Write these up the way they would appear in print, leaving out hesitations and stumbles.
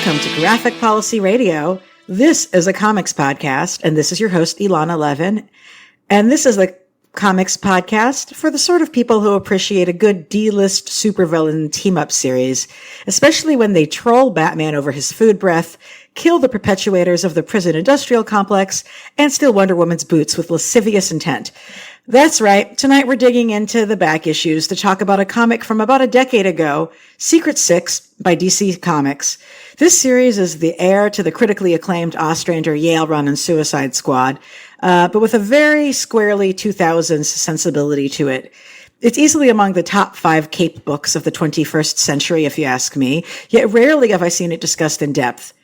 Welcome to Graphic Policy Radio. This is a comics podcast, and this is your host, Ilana Levin. And this is the comics podcast for the sort of people who appreciate a good D-list supervillain team-up series, especially when they troll Batman over his food breath, kill the perpetuators of the prison industrial complex, and steal Wonder Woman's boots with lascivious intent. That's right. Tonight we're digging into the back issues to talk about a comic from about a decade ago, Secret Six by DC Comics. This series is the heir to the critically acclaimed Ostrander Yale run and Suicide Squad, but with a very squarely 2000s sensibility to it. It's easily among the top 5 cape books of the 21st century, if you ask me, yet rarely have I seen it discussed in depth.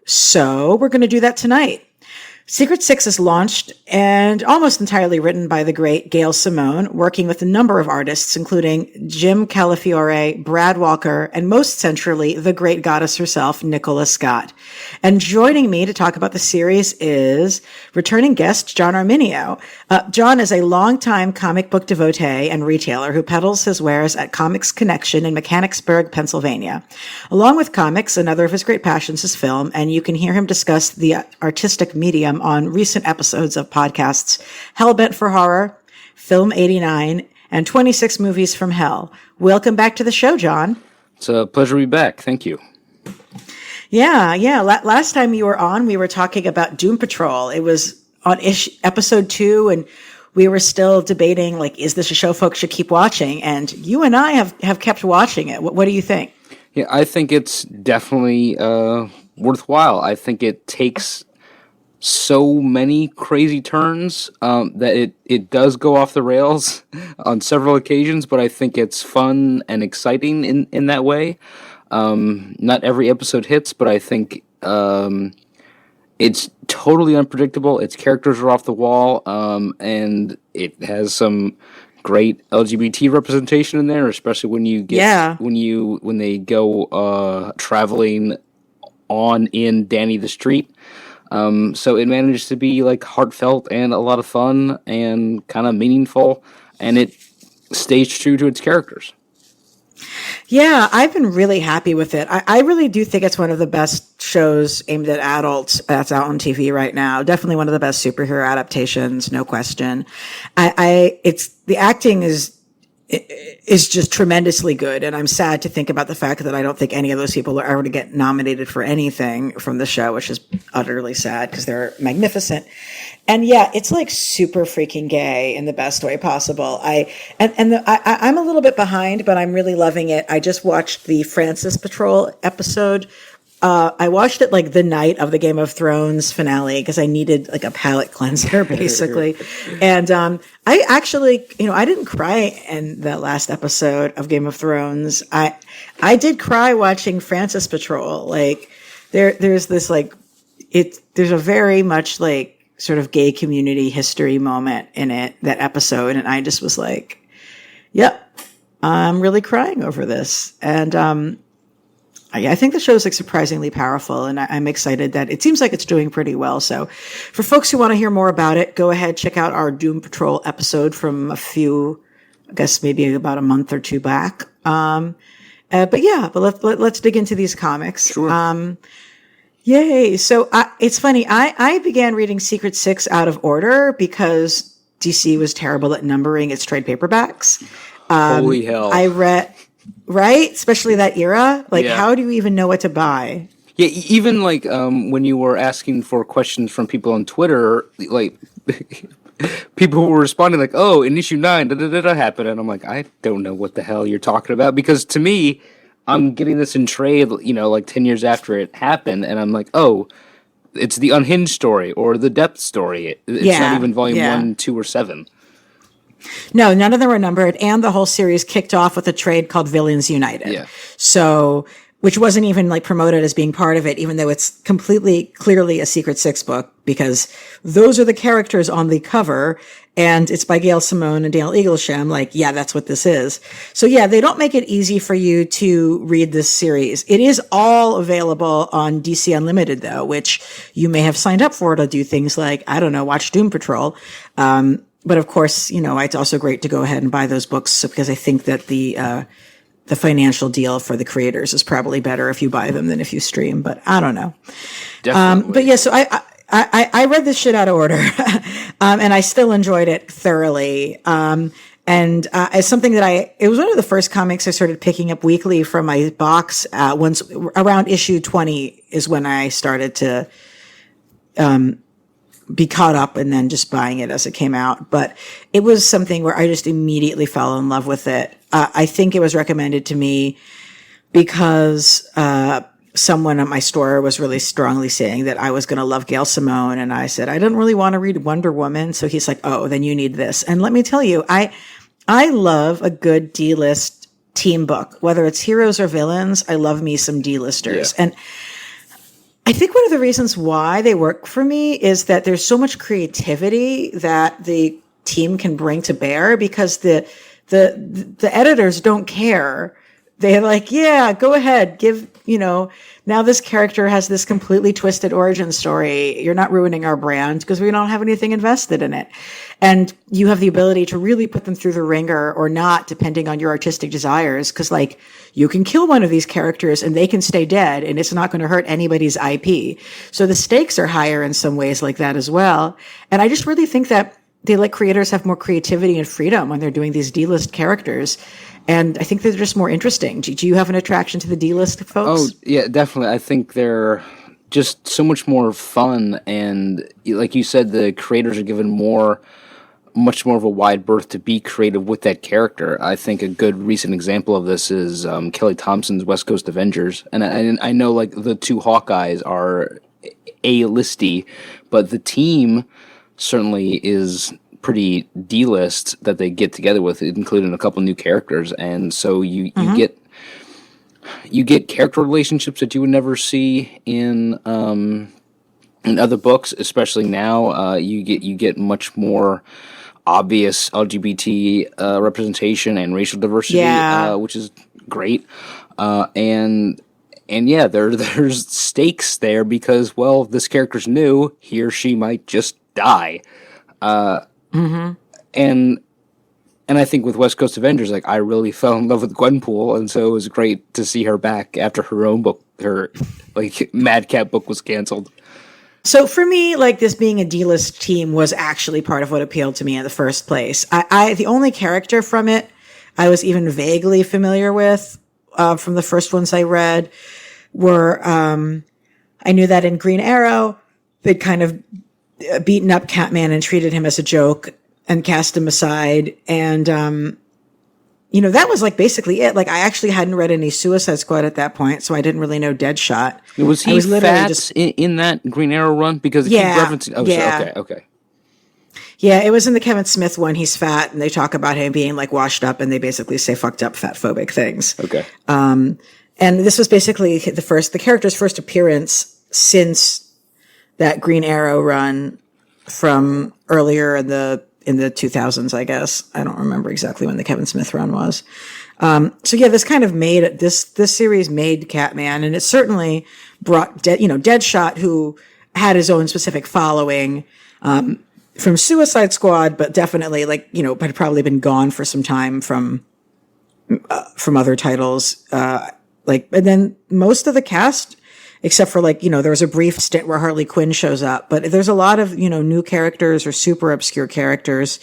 So we're going to do that tonight. Secret Six is launched and almost entirely written by the great Gail Simone, working with a number of artists, including Jim Calafiore, Brad Walker, and most centrally, the great goddess herself, Nicola Scott. And joining me to talk about the series is returning guest John Arminio. John is a longtime comic book devotee and retailer who peddles his wares at Comics Connection in Mechanicsburg, Pennsylvania. Along with comics, another of his great passions is film, and you can hear him discuss the artistic medium on recent episodes of podcasts Hellbent for Horror, Film 89, and 26 Movies from Hell. Welcome back to the show, John. It's a pleasure to be back. Thank you. Yeah. Last time you were on, we were talking about Doom Patrol. It was on episode 2, and we were still debating, like, is this a show folks should keep watching? And you and I have kept watching it. What do you think? Yeah, I think it's definitely worthwhile. I think it takes so many crazy turns that it does go off the rails on several occasions, but I think it's fun and exciting in that way. Not every episode hits, but I think it's totally unpredictable. Its characters are off the wall, and it has some great LGBT representation in there, especially when you get when they go traveling in Danny the Street. So it manages to be like heartfelt and a lot of fun and kind of meaningful, and it stays true to its characters. Yeah, I've been really happy with it. I really do think it's one of the best shows aimed at adults that's out on TV right now. Definitely one of the best superhero adaptations, no question. The acting is just tremendously good. And I'm sad to think about the fact that I don't think any of those people are ever to get nominated for anything from the show, which is utterly sad because they're magnificent. And yeah, it's like super freaking gay in the best way possible. I'm a little bit behind, but I'm really loving it. I just watched the Francis Patrol episode. I watched it like the night of the Game of Thrones finale because I needed like a palate cleanser basically. And, I actually, I didn't cry in that last episode of Game of Thrones. I did cry watching Francis Patrol. Like there's this like, there's a very much like sort of gay community history moment in that episode. And I just was like, yep, I'm really crying over this. And, I think the show is like surprisingly powerful, and I'm excited that it seems like it's doing pretty well. So for folks who want to hear more about it, go ahead, check out our Doom Patrol episode from maybe about a month or 2 back. But let's dig into these comics. Sure. Yay. So it's funny. I began reading Secret Six out of order because DC was terrible at numbering its trade paperbacks. Holy hell. I read... Right? Especially that era. Like, How do you even know what to buy? Yeah, even like when you were asking for questions from people on Twitter, like people were responding like, "Oh, in issue 9, happened," and I'm like, I don't know what the hell you're talking about, because to me, I'm getting this in trade, like 10 years after it happened, and I'm like, oh, it's the Unhinged story or the Depth story. It's not even volume 1, 2, or 7. No, none of them were numbered, and the whole series kicked off with a trade called Villains United. Yeah. So, which wasn't even like promoted as being part of it, even though it's clearly a Secret Six book, because those are the characters on the cover, and it's by Gail Simone and Dale Eaglesham. Like, yeah, that's what this is. So yeah, they don't make it easy for you to read this series. It is all available on DC Unlimited though, which you may have signed up for to do things like, I don't know, watch Doom Patrol. But of course, it's also great to go ahead and buy those books because I think that the the financial deal for the creators is probably better if you buy them than if you stream, but I don't know. Definitely. But yeah, so I read this shit out of order, and I still enjoyed it thoroughly. And it's something that it was one of the first comics I started picking up weekly from my box. Once around issue 20 is when I started to be caught up and then just buying it as it came out. But it was something where I just immediately fell in love with it. I think it was recommended to me because someone at my store was really strongly saying that I was going to love Gail Simone. And I said, I didn't really want to read Wonder Woman. So he's like, oh, then you need this. And let me tell you, I love a good D-list team book, whether it's heroes or villains. I love me some D-listers. Yeah. And I think one of the reasons why they work for me is that there's so much creativity that the team can bring to bear, because the editors don't care. They're like, yeah, go ahead, now this character has this completely twisted origin story. You're not ruining our brand because we don't have anything invested in it. And you have the ability to really put them through the ringer or not, depending on your artistic desires. Because you can kill one of these characters and they can stay dead and it's not going to hurt anybody's IP. So the stakes are higher in some ways like that as well. And I just really think that they let creators have more creativity and freedom when they're doing these D-list characters. And I think they're just more interesting. Do you have an attraction to the D-list folks? Oh, yeah, definitely. I think they're just so much more fun. And like you said, the creators are given much more of a wide berth to be creative with that character. I think a good recent example of this is Kelly Thompson's West Coast Avengers. And I know the two Hawkeyes are A-listy, but the team certainly is pretty D-list that they get together with, including a couple new characters, and so you get character relationships that you would never see in other books, especially now. You get much more obvious LGBT representation and racial diversity, which is great, and yeah, there's stakes there because this character's new. He or she might just die. And I think with West Coast Avengers, I really fell in love with Gwenpool, and so it was great to see her back after her own book, her Madcap book was canceled. So for me, this being a D-list team was actually part of what appealed to me in the first place. The only character from it I was even vaguely familiar with from the first ones I read were I knew that in Green Arrow they'd kind of beaten up Catman and treated him as a joke and cast him aside. And, that was basically it. I actually hadn't read any Suicide Squad at that point, so I didn't really know Deadshot. Was he fat in that Green Arrow run? Because it keeps referencing... Oh, yeah. Okay. Yeah, it was in the Kevin Smith one. He's fat, and they talk about him being washed up, and they basically say fucked up, fat phobic things. Okay. And this was basically the character's first appearance since that Green Arrow run from earlier in the 2000s, I guess. I don't remember exactly when the Kevin Smith run was. So yeah, this kind of made this series made Catman, and it certainly brought Deadshot, who had his own specific following from Suicide Squad, but definitely had probably been gone for some time from other titles. And then most of the cast, except for there was a brief stint where Harley Quinn shows up, but there's a lot of, new characters or super obscure characters.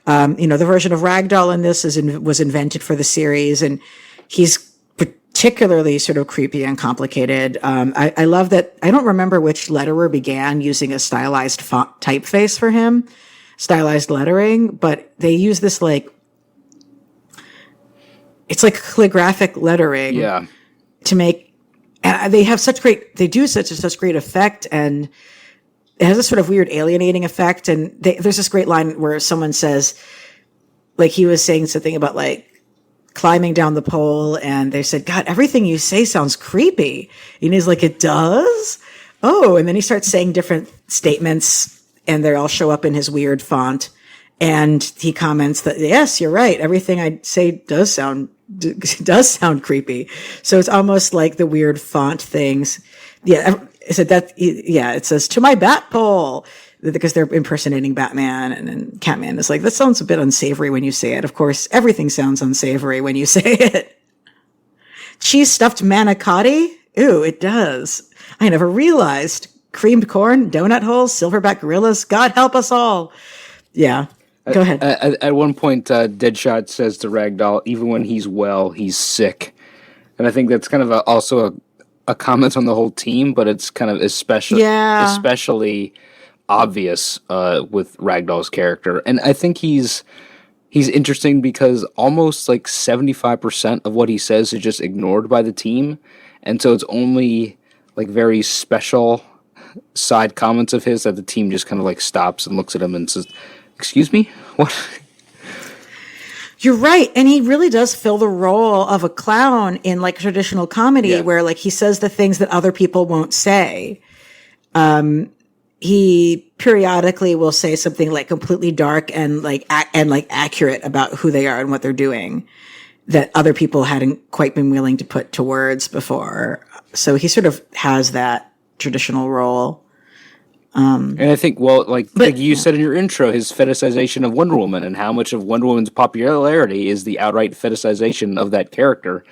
The version of Ragdoll in this was invented for the series, and he's particularly sort of creepy and complicated. I love that. I don't remember which letterer began using a stylized font typeface for him, stylized lettering, but they use this it's calligraphic lettering to make. And they have they do such great effect, and it has a sort of weird alienating effect. And there's this great line where someone says, he was saying something about climbing down the pole, and they said, God, everything you say sounds creepy. And he's like, it does? Oh, and then he starts saying different statements, and they all show up in his weird font. And he comments that, yes, you're right. Everything I say does sound creepy. So it's almost like the weird font things. Yeah. It says to my bat pole, because they're impersonating Batman, and then Catman is that sounds a bit unsavory when you say it. Of course, everything sounds unsavory when you say it. cheese stuffed manicotti. Ooh, it does. I never realized. Creamed corn, donut holes, silverback gorillas. God help us all. Yeah. Go ahead. At one point, Deadshot says to Ragdoll, even when he's well, he's sick. And I think that's kind of also a comment on the whole team, but it's kind of especially obvious with Ragdoll's character. And I think he's interesting because almost like 75% of what he says is just ignored by the team. And so it's only like very special side comments of his that the team just kind of like stops and looks at him and says, "Excuse me? What?" You're right. And he really does fill the role of a clown in like traditional comedy where like he says the things that other people won't say. He periodically will say something like completely dark and like accurate about who they are and what they're doing that other people hadn't quite been willing to put to words before. So he sort of has that traditional role. And I think, like you said in your intro, his fetishization of Wonder Woman and how much of Wonder Woman's popularity is the outright fetishization of that character,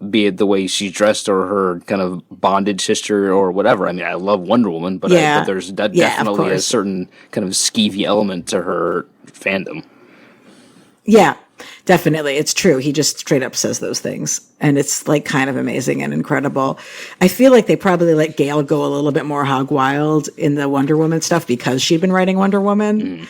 be it the way she's dressed or her kind of bondage history or whatever. I mean, I love Wonder Woman, but there's definitely a certain kind of skeevy element to her fandom. Yeah, definitely. It's true. He just straight up says those things. And it's like kind of amazing and incredible. I feel like they probably let Gail go a little bit more hog wild in the Wonder Woman stuff because she'd been writing Wonder Woman.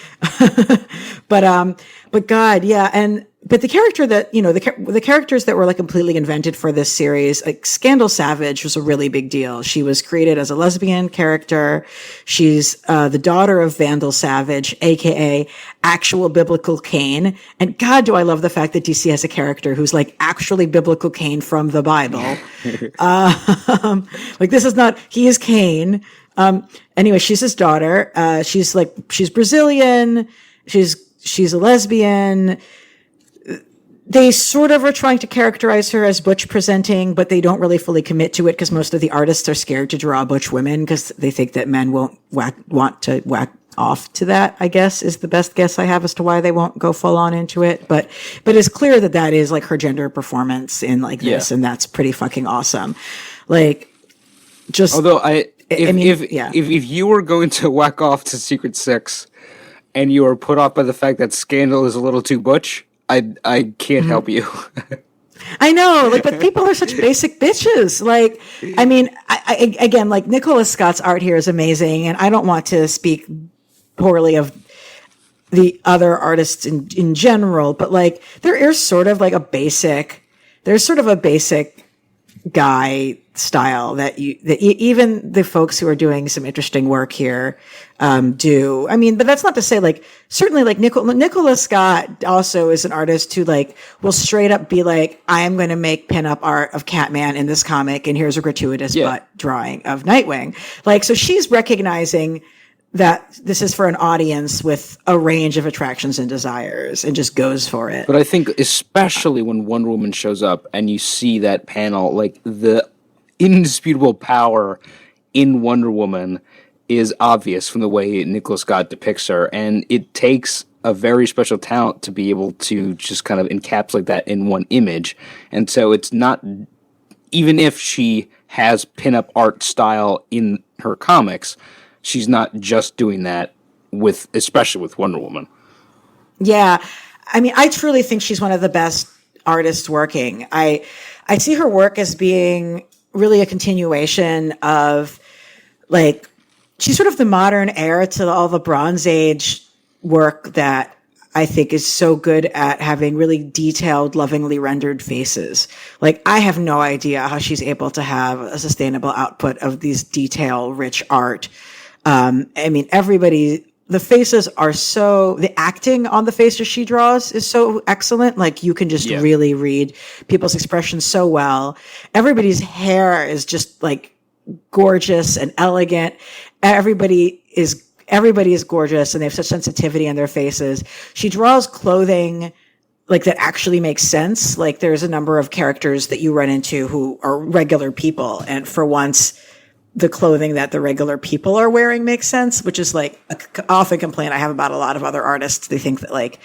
But God, yeah. But the character that, the characters that were like completely invented for this series, like Scandal Savage was a really big deal. She was created as a lesbian character. She's the daughter of Vandal Savage, aka actual biblical Cain. And God, do I love the fact that DC has a character who's like actually biblical Cain from the Bible. Like this is not, he is Cain. Anyway, she's his daughter. She's Brazilian. She's a lesbian. They sort of are trying to characterize her as butch presenting, but they don't really fully commit to it because most of the artists are scared to draw butch women because they think that men won't want to whack off to that, I guess, is the best guess I have as to why they won't go full on into it. But it's clear that is like her gender performance in like this, and that's pretty fucking awesome. Like, just. Although if you were going to whack off to Secret Six and you were put off by the fact that Scandal is a little too butch, I can't help you. I know, like, but people are such basic bitches. Like, I mean, I again, like, Nicola Scott's art here is amazing, and I don't want to speak poorly of the other artists in general, but like, there's sort of a basic guy style that even the folks who are doing some interesting work here do. I mean, but that's not to say like certainly like Nicola Scott also is an artist who like will straight up be like, I am going to make pinup art of Catman in this comic, and here's a gratuitous butt drawing of Nightwing. Like, so she's recognizing that this is for an audience with a range of attractions and desires and just goes for it. But I think especially when Wonder Woman shows up and you see that panel, like the indisputable power in Wonder Woman is obvious from the way Nicola Scott depicts her. And it takes a very special talent to be able to just kind of encapsulate that in one image. And so it's not, even if she has pinup art style in her comics, she's not just doing that especially with Wonder Woman. Yeah. I mean, I truly think she's one of the best artists working. I see her work as being really a continuation of, like, she's sort of the modern heir to all the Bronze Age work that I think is so good at having really detailed, lovingly rendered faces. Like, I have no idea how she's able to have a sustainable output of these detail-rich art. I mean, the faces are the acting on the faces she draws is so excellent. Like, you can just really read people's expressions so well. Everybody's hair is just like gorgeous and elegant. Everybody is gorgeous and they have such sensitivity in their faces. She draws clothing like that actually makes sense. Like, there's a number of characters that you run into who are regular people, and for once, the clothing that the regular people are wearing makes sense, which is like an often complaint I have about a lot of other artists. They think that like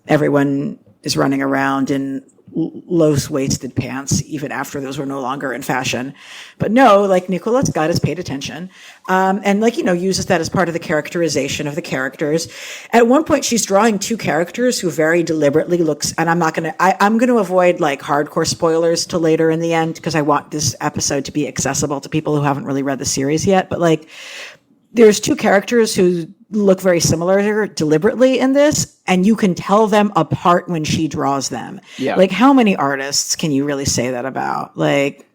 everyone is running around in low-waisted pants, even after those were no longer in fashion. But no, like Nicola Scott has paid attention, and like, uses that as part of the characterization of the characters. At one point, she's drawing two characters who very deliberately looks, and I'm going to avoid like hardcore spoilers till later in the end, because I want this episode to be accessible to people who haven't really read the series yet. But like, there's two characters who look very similar deliberately in this, and you can tell them apart when she draws them. Yeah. Like, how many artists can you really say that about? Like,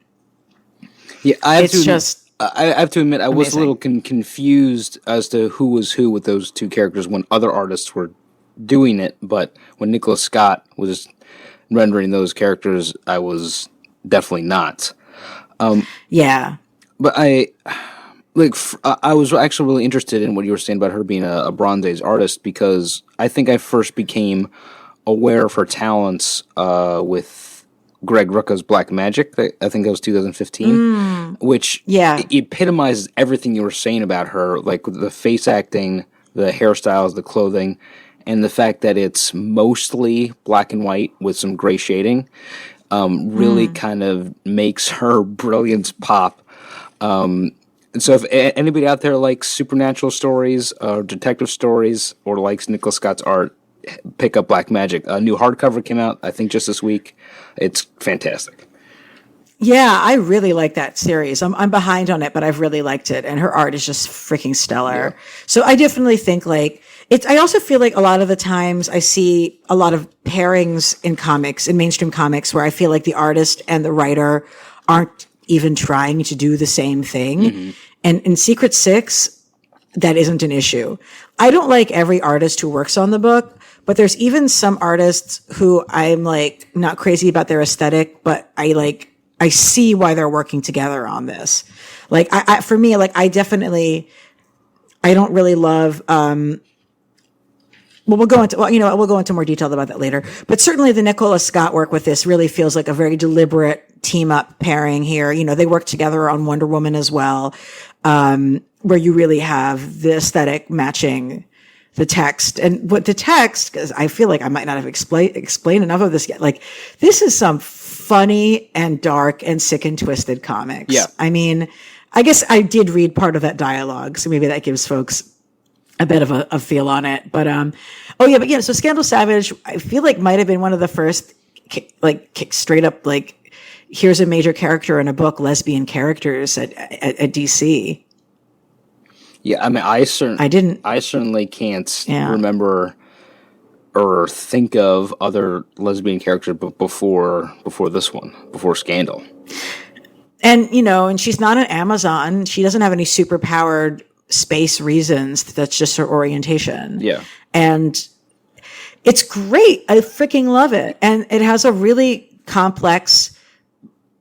yeah, I have to admit, I was a little confused as to who was who with those two characters when other artists were doing it, but when Nicola Scott was rendering those characters, I was definitely not. Yeah. But I was actually really interested in what you were saying about her being a Bronze Age artist, because I think I first became aware of her talents with Greg Rucka's Black Magic. I think that was 2015, which epitomizes everything you were saying about her, like the face acting, the hairstyles, the clothing, and the fact that it's mostly black and white with some gray shading. Really kind of makes her brilliance pop. And so if anybody out there likes supernatural stories or detective stories or likes Nicola Scott's art, pick up Black Magic. A new hardcover came out, I think, just this week. It's fantastic. Yeah, I really like that series. I'm behind on it, but I've really liked it. And her art is just freaking stellar. Yeah. So I definitely think like I also feel like a lot of the times I see a lot of pairings in comics, in mainstream comics, where I feel like the artist and the writer aren't even trying to do the same thing. Mm-hmm. And in Secret Six, that isn't an issue. I don't like every artist who works on the book, but there's even some artists who I'm like not crazy about their aesthetic, but I see why they're working together on this. Like for me, like I don't really love, we'll go into more detail about that later. But certainly the Nicola Scott work with this really feels like a very deliberate team up pairing here. They work together on Wonder Woman as well, where you really have the aesthetic matching the text. And what the text, because I feel like I might not have explained enough of this yet. Like, this is some funny and dark and sick and twisted comics. Yeah. I mean, I guess I did read part of that dialogue, so maybe that gives folks a bit of a feel on it. But, so Scandal Savage, I feel like might have been one of the first, straight up, like, here's a major character in a book, lesbian characters at DC. Yeah, I mean, I certainly can't remember or think of other lesbian characters before this one, before Scandal. And, and she's not an Amazon. She doesn't have any superpowered space reasons. That's just her orientation. Yeah. And it's great. I freaking love it. And it has a really complex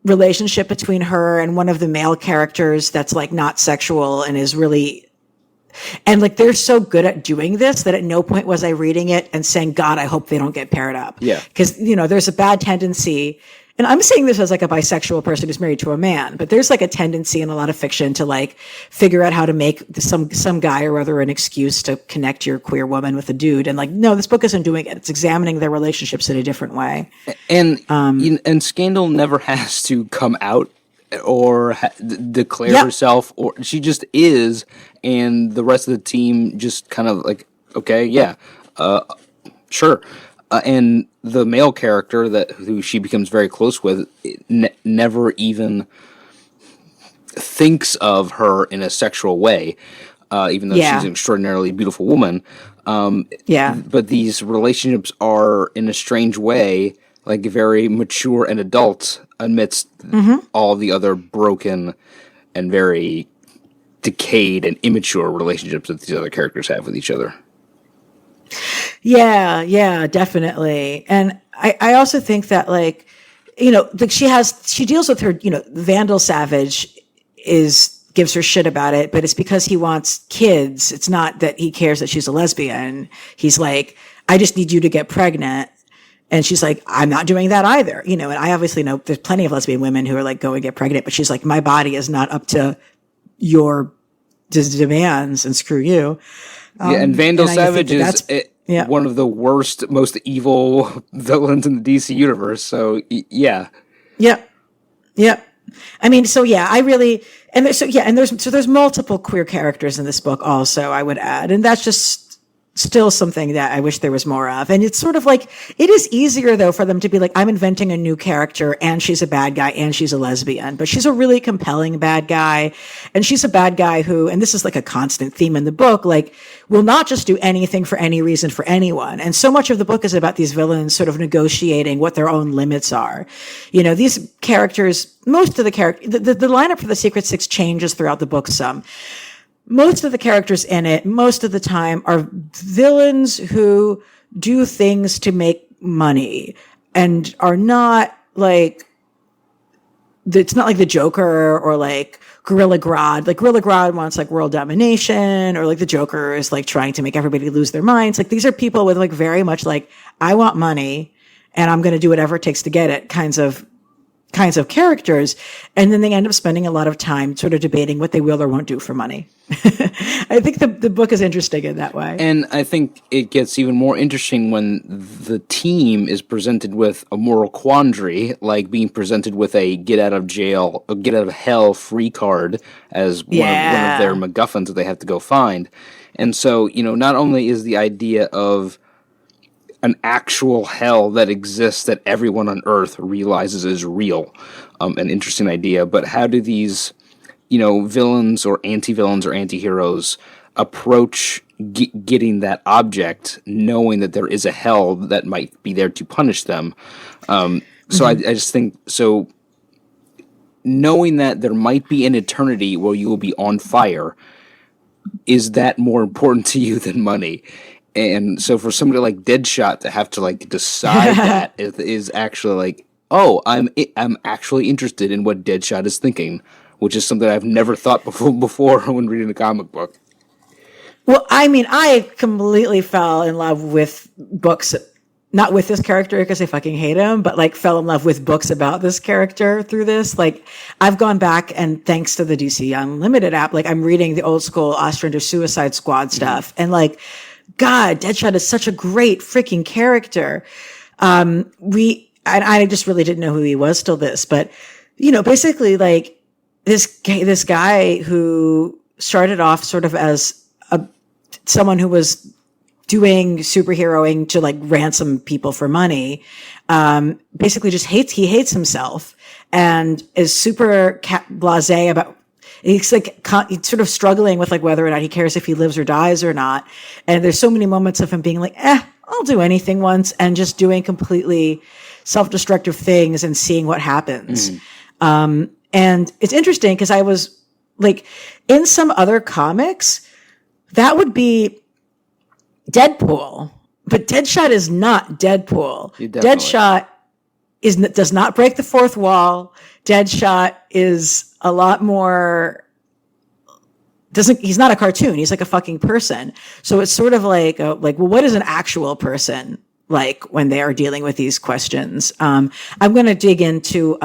relationship between her and one of the male characters that's like not sexual and is really, and like they're so good at doing this that at no point was I reading it and saying, God, I hope they don't get paired up. Yeah. Because, there's a bad tendency, and I'm saying this as like a bisexual person who's married to a man, but there's like a tendency in a lot of fiction to like figure out how to make some guy or other an excuse to connect your queer woman with a dude. And like, no, this book isn't doing it. It's examining their relationships in a different way. And Scandal never has to come out or declare herself, or she just is, and the rest of the team just kind of like, okay, yeah, sure. And the male character who she becomes very close with never even thinks of her in a sexual way, even though she's an extraordinarily beautiful woman. But these relationships are, in a strange way, like very mature and adult amidst all the other broken and very decayed and immature relationships that these other characters have with each other. Yeah, definitely. And I also think that like, she deals with her, Vandal Savage gives her shit about it, but it's because he wants kids. It's not that he cares that she's a lesbian. He's like, I just need you to get pregnant. And she's like, I'm not doing that either. And I obviously know there's plenty of lesbian women who are like, go and get pregnant, but she's like, my body is not up to your demands and screw you. And Vandal Savage is one of the worst, most evil villains in the DC universe. So yeah. Yep. I mean, so yeah, I really, and there's multiple queer characters in this book also, I would add. And that's just still something that I wish there was more of. And it's sort of like, it is easier though for them to be like, I'm inventing a new character and she's a bad guy and she's a lesbian, but she's a really compelling bad guy. And she's a bad guy who, and this is like a constant theme in the book, like will not just do anything for any reason for anyone. And so much of the book is about these villains sort of negotiating what their own limits are. You know, these characters, most of the the lineup for the Secret Six changes throughout the book some. Most of the characters in it, most of the time, are villains who do things to make money and are not like, it's not like the Joker or like Gorilla Grodd. Like Gorilla Grodd wants like world domination, or like the Joker is like trying to make everybody lose their minds. Like these are people with like very much like, I want money and I'm going to do whatever it takes to get it kinds of characters. And then they end up spending a lot of time sort of debating what they will or won't do for money. I think the book is interesting in that way. And I think it gets even more interesting when the team is presented with a moral quandary, like being presented with a get out of hell free card as one of their MacGuffins that they have to go find. And so, you know, not only is the idea of an actual hell that exists that everyone on Earth realizes is real, an interesting idea. But how do these, you know, villains or anti-villains or anti-heroes approach getting that object, knowing that there is a hell that might be there to punish them? So I just think, so knowing that there might be an eternity where you will be on fire, is that more important to you than money? And so for somebody like Deadshot to have to like decide that is actually like, oh, I'm actually interested in what Deadshot is thinking, which is something I've never thought before when reading a comic book. Well, I mean, I completely fell in love with books, not with this character because I fucking hate him, but like fell in love with books about this character through this. Like I've gone back and thanks to the DC Unlimited app, like I'm reading the old school Ostrander Suicide Squad stuff, and like, God, Deadshot is such a great freaking character. I just really didn't know who he was till this, but you know, basically like this guy who started off sort of as someone who was doing superheroing to like ransom people for money, basically just hates himself and is super blasé about. He's like he's sort of struggling with like whether or not he cares if he lives or dies or not. And there's so many moments of him being like, I'll do anything once, and just doing completely self-destructive things and seeing what happens. And it's interesting because I was like, in some other comics, that would be Deadpool, but Deadshot is not Deadpool. Deadshot does not break the fourth wall. Deadshot is a lot more, he's not a cartoon. He's like a fucking person. So it's sort of like, well, what is an actual person like when they are dealing with these questions? I'm going to dig into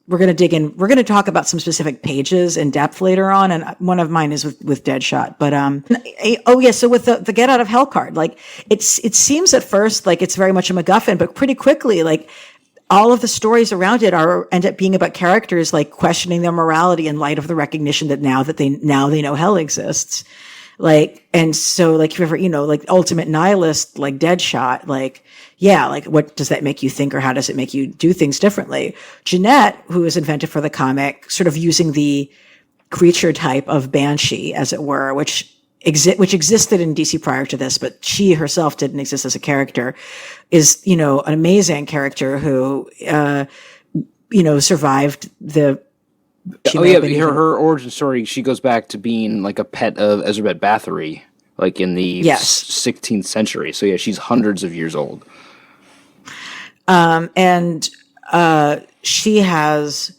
we're going to talk about some specific pages in depth later on. And one of mine is with Deadshot, but, so with the get out of hell card, like it seems at first like it's very much a MacGuffin, but pretty quickly, like, all of the stories around it end up being about characters like questioning their morality in light of the recognition that now they know hell exists. Like, and so like if you ever, you know, like ultimate nihilist, like Deadshot, like, yeah, like what does that make you think or how does it make you do things differently? Jeanette, who was invented for the comic, sort of using the creature type of Banshee, as it were, which existed in DC prior to this, but she herself didn't exist as a character, is, you know, an amazing character who, you know, survived the. Her origin story, she goes back to being like a pet of Elizabeth Bathory, like in the 16th century. So yeah, she's hundreds of years old. And she has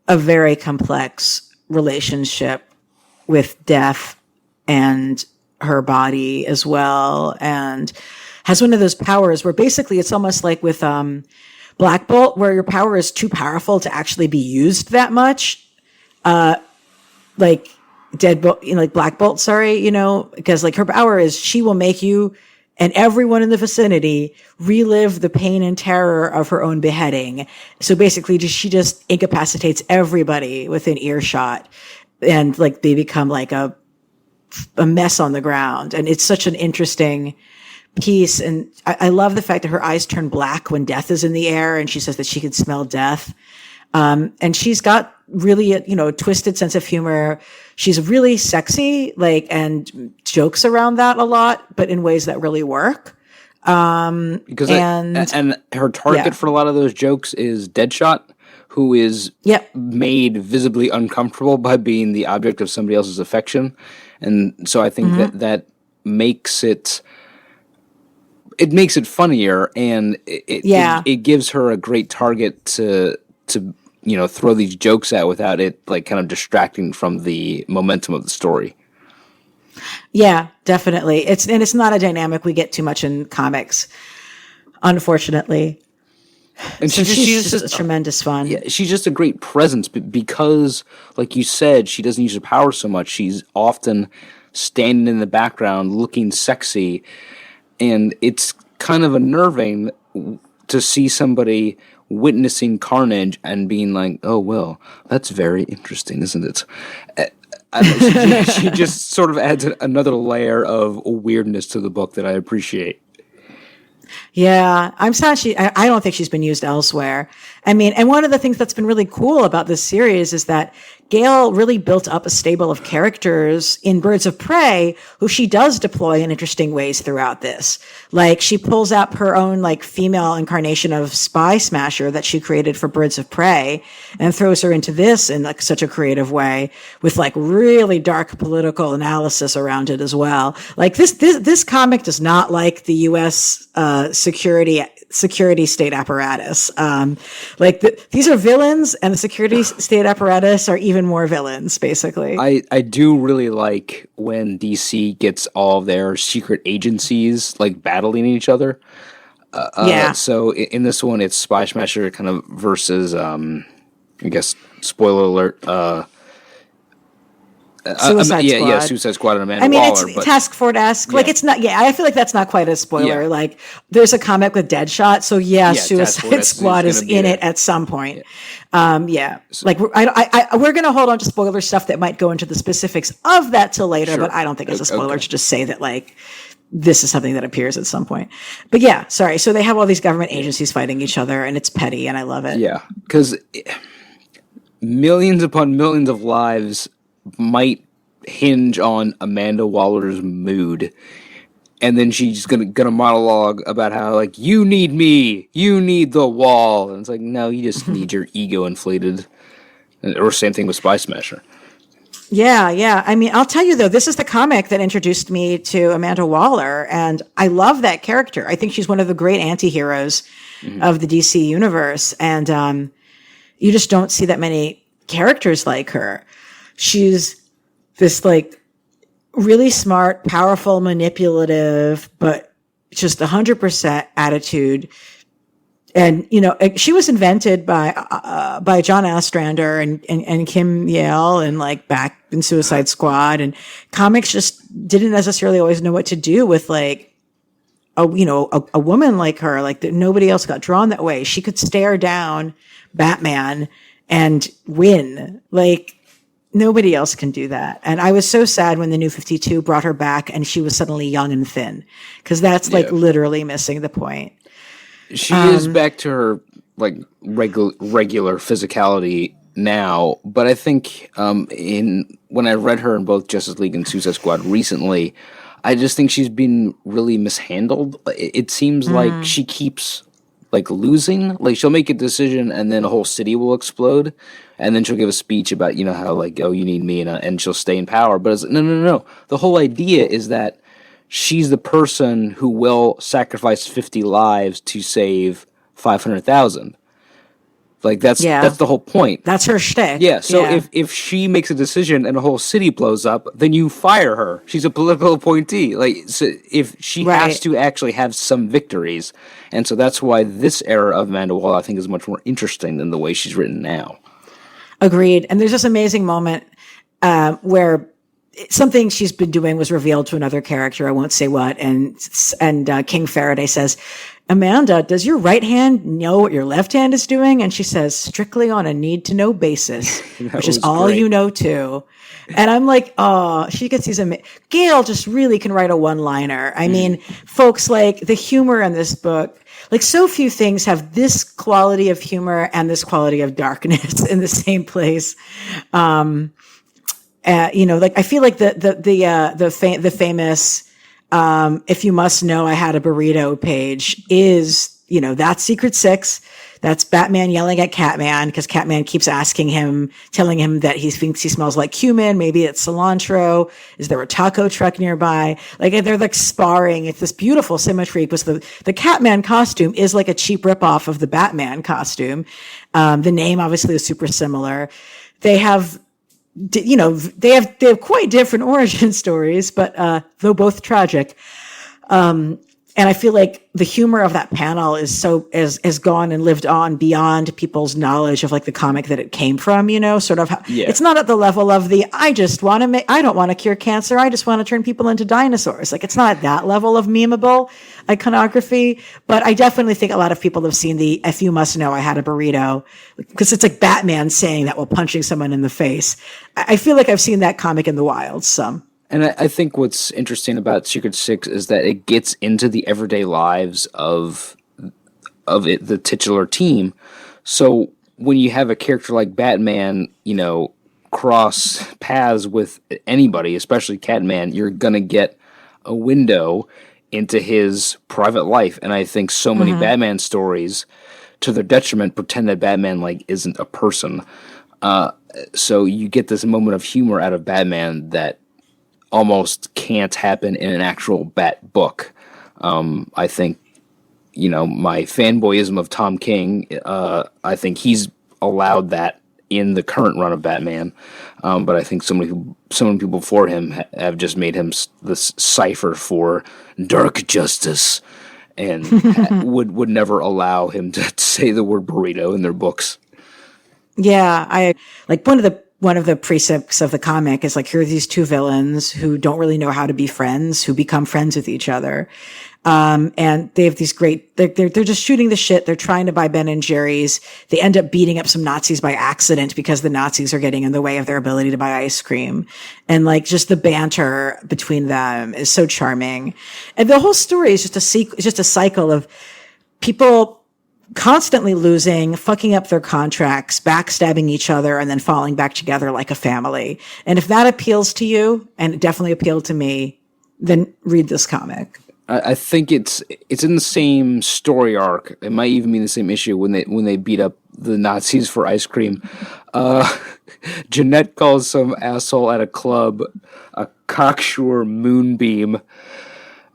a very complex relationship with death and her body as well, and has one of those powers where basically it's almost like with Black Bolt, where your power is too powerful to actually be used that much. Like like Black Bolt, sorry, because like her power is she will make you and everyone in the vicinity relive the pain and terror of her own beheading. So basically she just incapacitates everybody within earshot, and like they become like a mess on the ground. And it's such an interesting piece. And I love the fact that her eyes turn black when death is in the air, and she says that she can smell death. And she's got really a twisted sense of humor. She's really sexy, and jokes around that a lot, but in ways that really work. And her target for a lot of those jokes is Deadshot, who is made visibly uncomfortable by being the object of somebody else's affection. And so I think that makes it makes it funnier, and it gives her a great target to throw these jokes at without it like kind of distracting from the momentum of the story. Yeah, definitely. It's not a dynamic we get too much in comics, unfortunately. And so she's just tremendous fun. Yeah, she's just a great presence because, like you said, she doesn't use her power so much. She's often standing in the background looking sexy, and it's kind of unnerving to see somebody witnessing carnage and being like, oh, well, that's very interesting, isn't it? She just sort of adds another layer of weirdness to the book that I appreciate. Yeah, I'm sad I don't think she's been used elsewhere. I mean, and one of the things that's been really cool about this series is that Gail really built up a stable of characters in Birds of Prey who she does deploy in interesting ways throughout this. Like she pulls out her own like female incarnation of Spy Smasher that she created for Birds of Prey and throws her into this in like such a creative way with like really dark political analysis around it as well. Like this comic does not like the U.S. Security state apparatus. These are villains, and the security state apparatus are even more villains, basically. I do really like when DC gets all of their secret agencies like battling each other. So in this one, it's Spy Smasher kind of versus, I guess, spoiler alert, Suicide Squad. Suicide Squad and Amanda Waller. It's Task Force-esque. Like, it's not, I feel like that's not quite a spoiler. Yeah. Like, there's a comic with Deadshot, so Suicide Squad is in it at some point. Like, we're going to hold on to spoiler stuff that might go into the specifics of that till later, but I don't think it's a spoiler to just say that, like, this is something that appears at some point. But yeah, sorry. So they have all these government agencies fighting each other, and it's petty, and I love it. Yeah, because millions upon millions of lives might hinge on Amanda Waller's mood, and then she's gonna monologue about how like you need me, you need the wall, and it's like no, you just need your ego inflated. Or same thing with Spy Smasher. Yeah. I mean, I'll tell you though, this is the comic that introduced me to Amanda Waller, and I love that character. I think she's one of the great anti-heroes of the DC universe, and you just don't see that many characters like her. She's this like really smart, powerful, manipulative, but just 100% attitude. And, she was invented by John Ostrander and Kim Yale and like back in Suicide Squad, and comics just didn't necessarily always know what to do with like, a woman like her, like that nobody else got drawn that way. She could stare down Batman and win. Like, nobody else can do that. And I was so sad when the New 52 brought her back and she was suddenly young and thin, because that's like literally missing the point. She is back to her like regular physicality now, but I think when I read her in both Justice League and Suicide Squad recently, I just think she's been really mishandled. It seems like she keeps like losing. Like she'll make a decision and then a whole city will explode, and then she'll give a speech about how like, oh, you need me, and she'll stay in power. But it's no. The whole idea is that she's the person who will sacrifice 50 lives to save 500,000. Like that's the whole point. That's her shtick. Yeah. So if she makes a decision and a whole city blows up, then you fire her. She's a political appointee. Like, so if she has to actually have some victories, and so that's why this era of Amanda Waller I think is much more interesting than the way she's written now. Agreed. And there's this amazing moment where something she's been doing was revealed to another character. I won't say what. And King Faraday says, Amanda, does your right hand know what your left hand is doing? And she says, strictly on a need to know basis, which is all great. You know too. And I'm like, oh, she gets these. Gail just really can write a one-liner. I mean, folks, like the humor in this book, like so few things have this quality of humor and this quality of darkness in the same place. Like I feel like the famous, if you must know, I had a burrito page is, that's Secret Six. That's Batman yelling at Catman because Catman keeps telling him that he thinks he smells like cumin. Maybe it's cilantro. Is there a taco truck nearby? Like they're like sparring. It's this beautiful symmetry because the Catman costume is like a cheap ripoff of the Batman costume. The name obviously is super similar. They have quite different origin stories, but though both tragic. And I feel like the humor of that panel is has gone and lived on beyond people's knowledge of like the comic that it came from, sort of. It's not at the level of I don't want to cure cancer. I just want to turn people into dinosaurs. Like it's not at that level of memeable iconography, but I definitely think a lot of people have seen the, if you must know, I had a burrito, because it's like Batman saying that while punching someone in the face. I feel like I've seen that comic in the wild some. And I think what's interesting about Secret Six is that it gets into the everyday lives of the titular team. So when you have a character like Batman, cross paths with anybody, especially Catman, you're gonna get a window into his private life. And I think so many Batman stories, to their detriment, pretend that Batman isn't a person. So you get this moment of humor out of Batman that almost can't happen in an actual Bat book. I think, my fanboyism of Tom King, I think he's allowed that in the current run of Batman. But I think so many people before him have just made him this cipher for dark justice and would never allow him to say the word burrito in their books. Yeah, I like one of the precepts of the comic is here are these two villains who don't really know how to be friends, who become friends with each other. And they have these great, they're just shooting the shit. They're trying to buy Ben and Jerry's. They end up beating up some Nazis by accident because the Nazis are getting in the way of their ability to buy ice cream. And just the banter between them is so charming. And the whole story is just a cycle of people constantly losing, fucking up their contracts, backstabbing each other, and then falling back together like a family. And if that appeals to you, and it definitely appealed to me, then read this comic. I think it's in the same story arc. It might even be the same issue when they beat up the Nazis for ice cream. Jeanette calls some asshole at a club a cocksure moonbeam,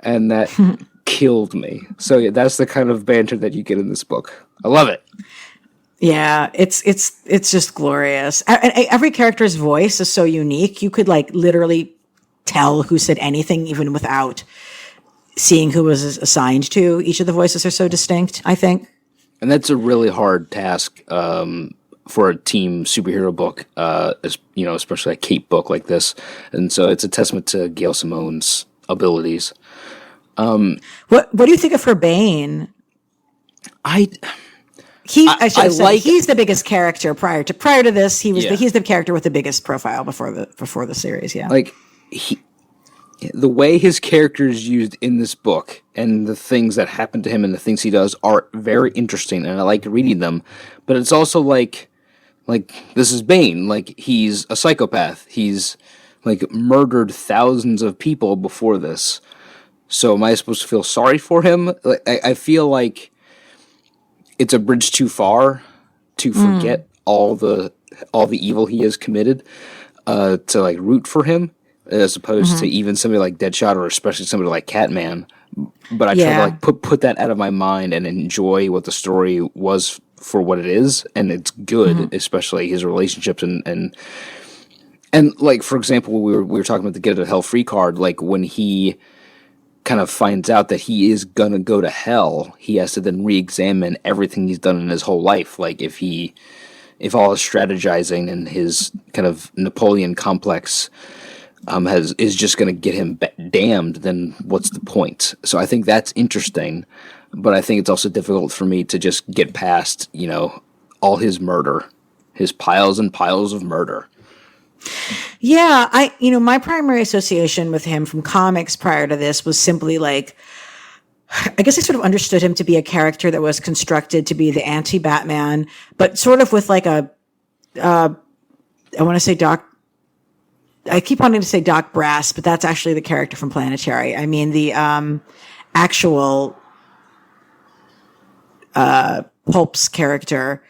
and that killed me. So yeah, that's the kind of banter that you get in this book. I love it. Yeah, it's just glorious. Every character's voice is so unique. You could literally tell who said anything even without seeing who was assigned to. Each of the voices are so distinct, I think. And that's a really hard task for a team superhero book, especially a cape book like this. And so it's a testament to Gail Simone's abilities. What do you think of her Bane? He's the biggest character prior to this. He's the character with the biggest profile before the series. Yeah, the way his character is used in this book and the things that happen to him and the things he does are very interesting, and I like reading them. But it's also like this is Bane. He's a psychopath. He's murdered thousands of people before this. So am I supposed to feel sorry for him? I feel like it's a bridge too far to forget all the evil he has committed to root for him, as opposed to even somebody like Deadshot or especially somebody like Catman. But I try to put that out of my mind and enjoy what the story was for what it is, and it's good, especially his relationships and for example, we were talking about the Get Out of Hell Free card. When he kind of finds out that he is gonna go to hell, he has to then re-examine everything he's done in his whole life. If all his strategizing and his kind of Napoleon complex is just going to get him damned, then what's the point? So I think that's interesting, but I think it's also difficult for me to just get past, all his murder, his piles and piles of murder. Yeah, my primary association with him from comics prior to this was simply like, I guess I sort of understood him to be a character that was constructed to be the anti-Batman, but sort of with like I want to say I keep wanting to say Doc Brass, but that's actually the character from Planetary. I mean, the actual Pulp's character,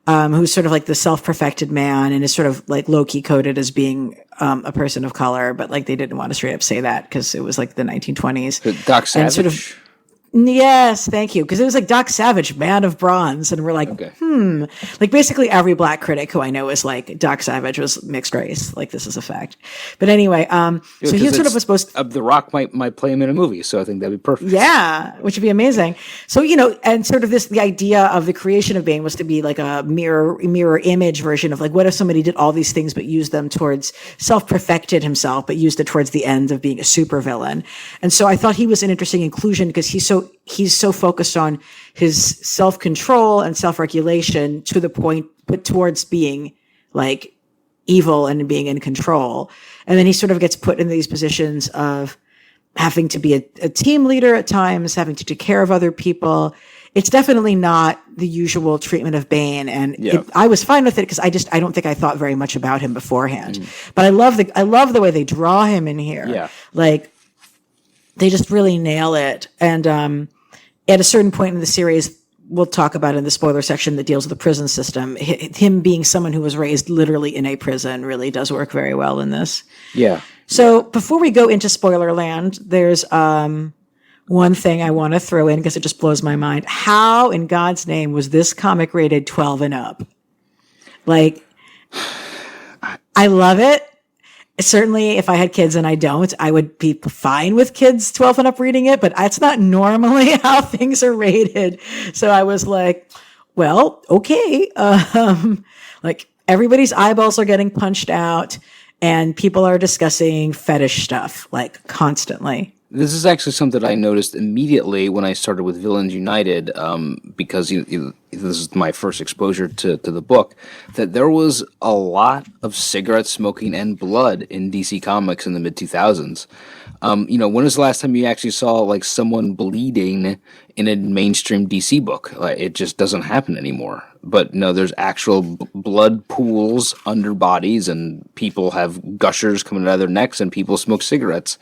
who's sort of like the self-perfected man and is sort of like low-key coded as being a person of color, but like they didn't want to straight up say that because it was like the 1920s. Doc Savage? And sort of, yes, thank you. Because it was like Doc Savage, Man of Bronze. And we're like, Like basically every black critic who I know is like, Doc Savage was mixed race. Like this is a fact. But anyway, so he sort of was supposed to... The Rock might play him in a movie, so I think that'd be perfect. Yeah, which would be amazing. So, and sort of the idea of the creation of Bane was to be like a mirror image version of like, what if somebody did all these things but used them towards self-perfected himself, but used it towards the end of being a supervillain. And so I thought he was an interesting inclusion because he's so focused on his self-control and self-regulation to the point, but towards being like evil and being in control. And then he sort of gets put in these positions of having to be a team leader at times, having to take care of other people. It's definitely not the usual treatment of Bane. And I was fine with it because I don't think I thought very much about him beforehand. But I love the way they draw him in here. Yeah. Like, they just really nail it. And at a certain point in the series, we'll talk about in the spoiler section that deals with the prison system, him being someone who was raised literally in a prison really does work very well in this. Yeah. So before we go into spoiler land, there's one thing I want to throw in because it just blows my mind. How in God's name was this comic rated 12 and up? Like, I love it. Certainly, if I had kids and I don't, I would be fine with kids 12 and up reading it, but that's not normally how things are rated. So I was like, well, okay. Like everybody's eyeballs are getting punched out and people are discussing fetish stuff like constantly. This is actually something I noticed immediately when I started with Villains United, because this is my first exposure to the book, that there was a lot of cigarette smoking and blood in DC Comics in the mid-2000s. When was the last time you actually saw like someone bleeding in a mainstream DC book? Like, it just doesn't happen anymore. But no, there's actual blood pools under bodies, and people have gushers coming out of their necks, and people smoke cigarettes.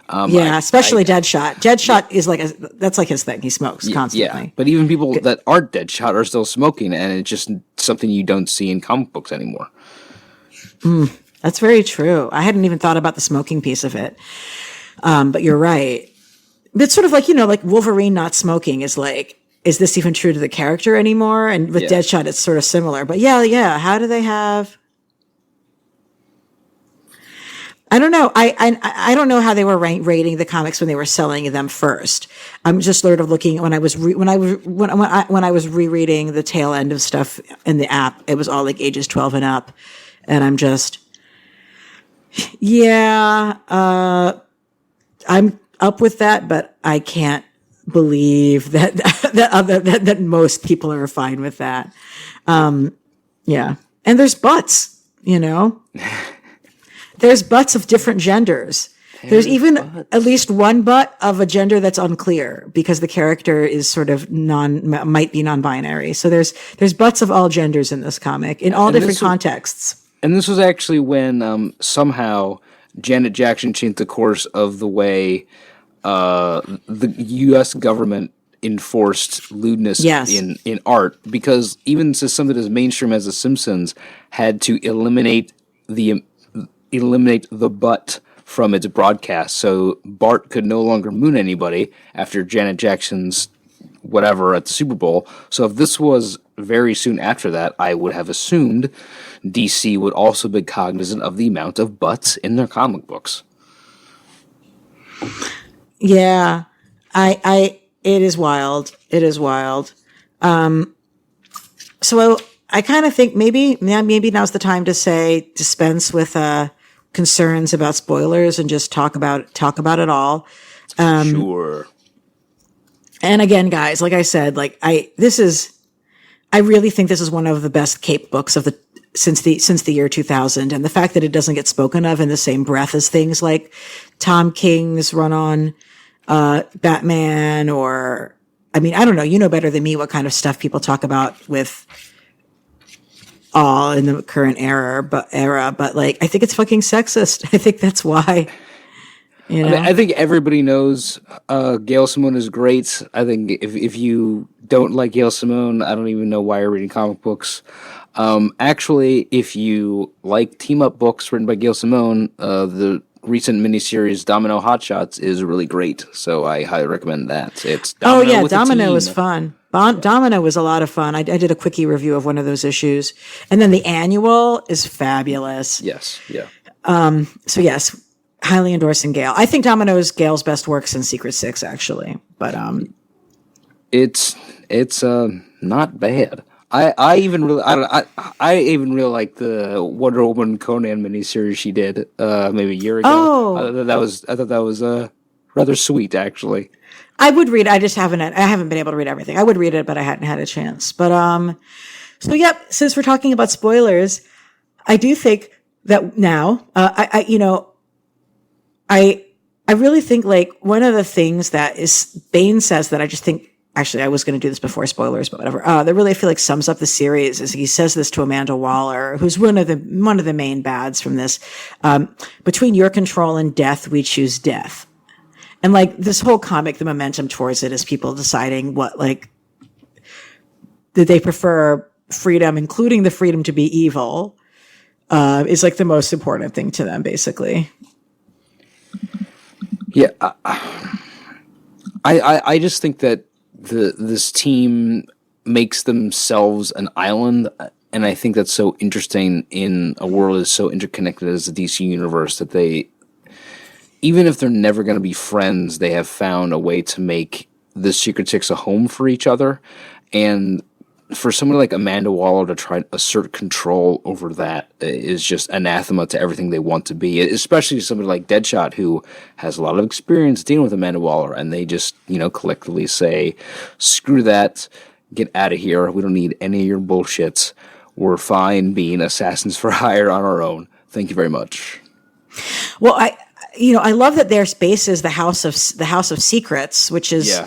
Especially Deadshot. Deadshot is like that's like his thing. He smokes constantly. Yeah, but even people that aren't Deadshot are still smoking, and it's just something you don't see in comic books anymore. That's very true. I hadn't even thought about the smoking piece of it. But you're right. It's sort of like, like Wolverine not smoking is like, is this even true to the character anymore? And with Deadshot, it's sort of similar. But yeah. How do they have... I don't know. I don't know how they were rating the comics when they were selling them first. I'm just sort of looking when I was when I was rereading the tail end of stuff in the app. It was all like ages 12 and up, and I'm just I'm up with that, but I can't believe that most people are fine with that. And there's butts, There's butts of different genders. There's even at least one butt of a gender that's unclear because the character is sort of might be non-binary. So there's butts of all genders in this comic in all different contexts. And this was actually when somehow Janet Jackson changed the course of the way the U.S. government enforced lewdness in art, because even something as mainstream as The Simpsons had to eliminate the butt from its broadcast, so Bart could no longer moon anybody after Janet Jackson's whatever at the Super Bowl. So if this was very soon after that, I would have assumed DC would also be cognizant of the amount of butts in their comic books. Yeah, it is wild. It is wild. So I kind of think maybe now's the time to say dispense with concerns about spoilers and just talk about it all. Sure. And again, guys, like I said, like I really think this is one of the best cape books since the year 2000. And the fact that it doesn't get spoken of in the same breath as things like Tom King's run on, Batman, or, I mean, I don't know, you know better than me what kind of stuff people talk about with in the current era, but like, I think it's fucking sexist. I think that's why. You know? I think everybody knows Gail Simone is great. I think if you don't like Gail Simone, I don't even know why you're reading comic books. Actually, if you like team-up books written by Gail Simone, the recent miniseries Domino Hotshots is really great. So I highly recommend that. It's Domino was fun. Domino was a lot of fun. I did a quickie review of one of those issues. And then the annual is fabulous. Yes, yeah. So yes, highly endorsing Gail. I think Domino is Gail's best work since Secret Six, actually. But it's not bad. I even really like the Wonder Woman Conan miniseries she did maybe a year ago. Oh, I thought that was rather sweet, actually. I would read. I haven't been able to read everything. I would read it, but I hadn't had a chance. But so yep. Since we're talking about spoilers, I do think that now I really think like one of the things that Bane says that I just think, actually I was going to do this before spoilers, but whatever, that really I feel like sums up the series is he says this to Amanda Waller, who's one of the main bads from this, between your control and death, we choose death. And like this whole comic, the momentum towards it is people deciding what, like, did they prefer freedom, including the freedom to be evil, is like the most important thing to them, basically. Yeah, I just think that this team makes themselves an island, and I think that's so interesting in a world that's so interconnected as the DC universe that they, even if they're never going to be friends, they have found a way to make the Secret Six a home for each other, and for someone like Amanda Waller to try to assert control over that is just anathema to everything they want to be, especially somebody like Deadshot, who has a lot of experience dealing with Amanda Waller, and they just, collectively say, screw that, get out of here, we don't need any of your bullshit, we're fine being assassins for hire on our own, thank you very much. Well, I love that their space is the House of Secrets, which is,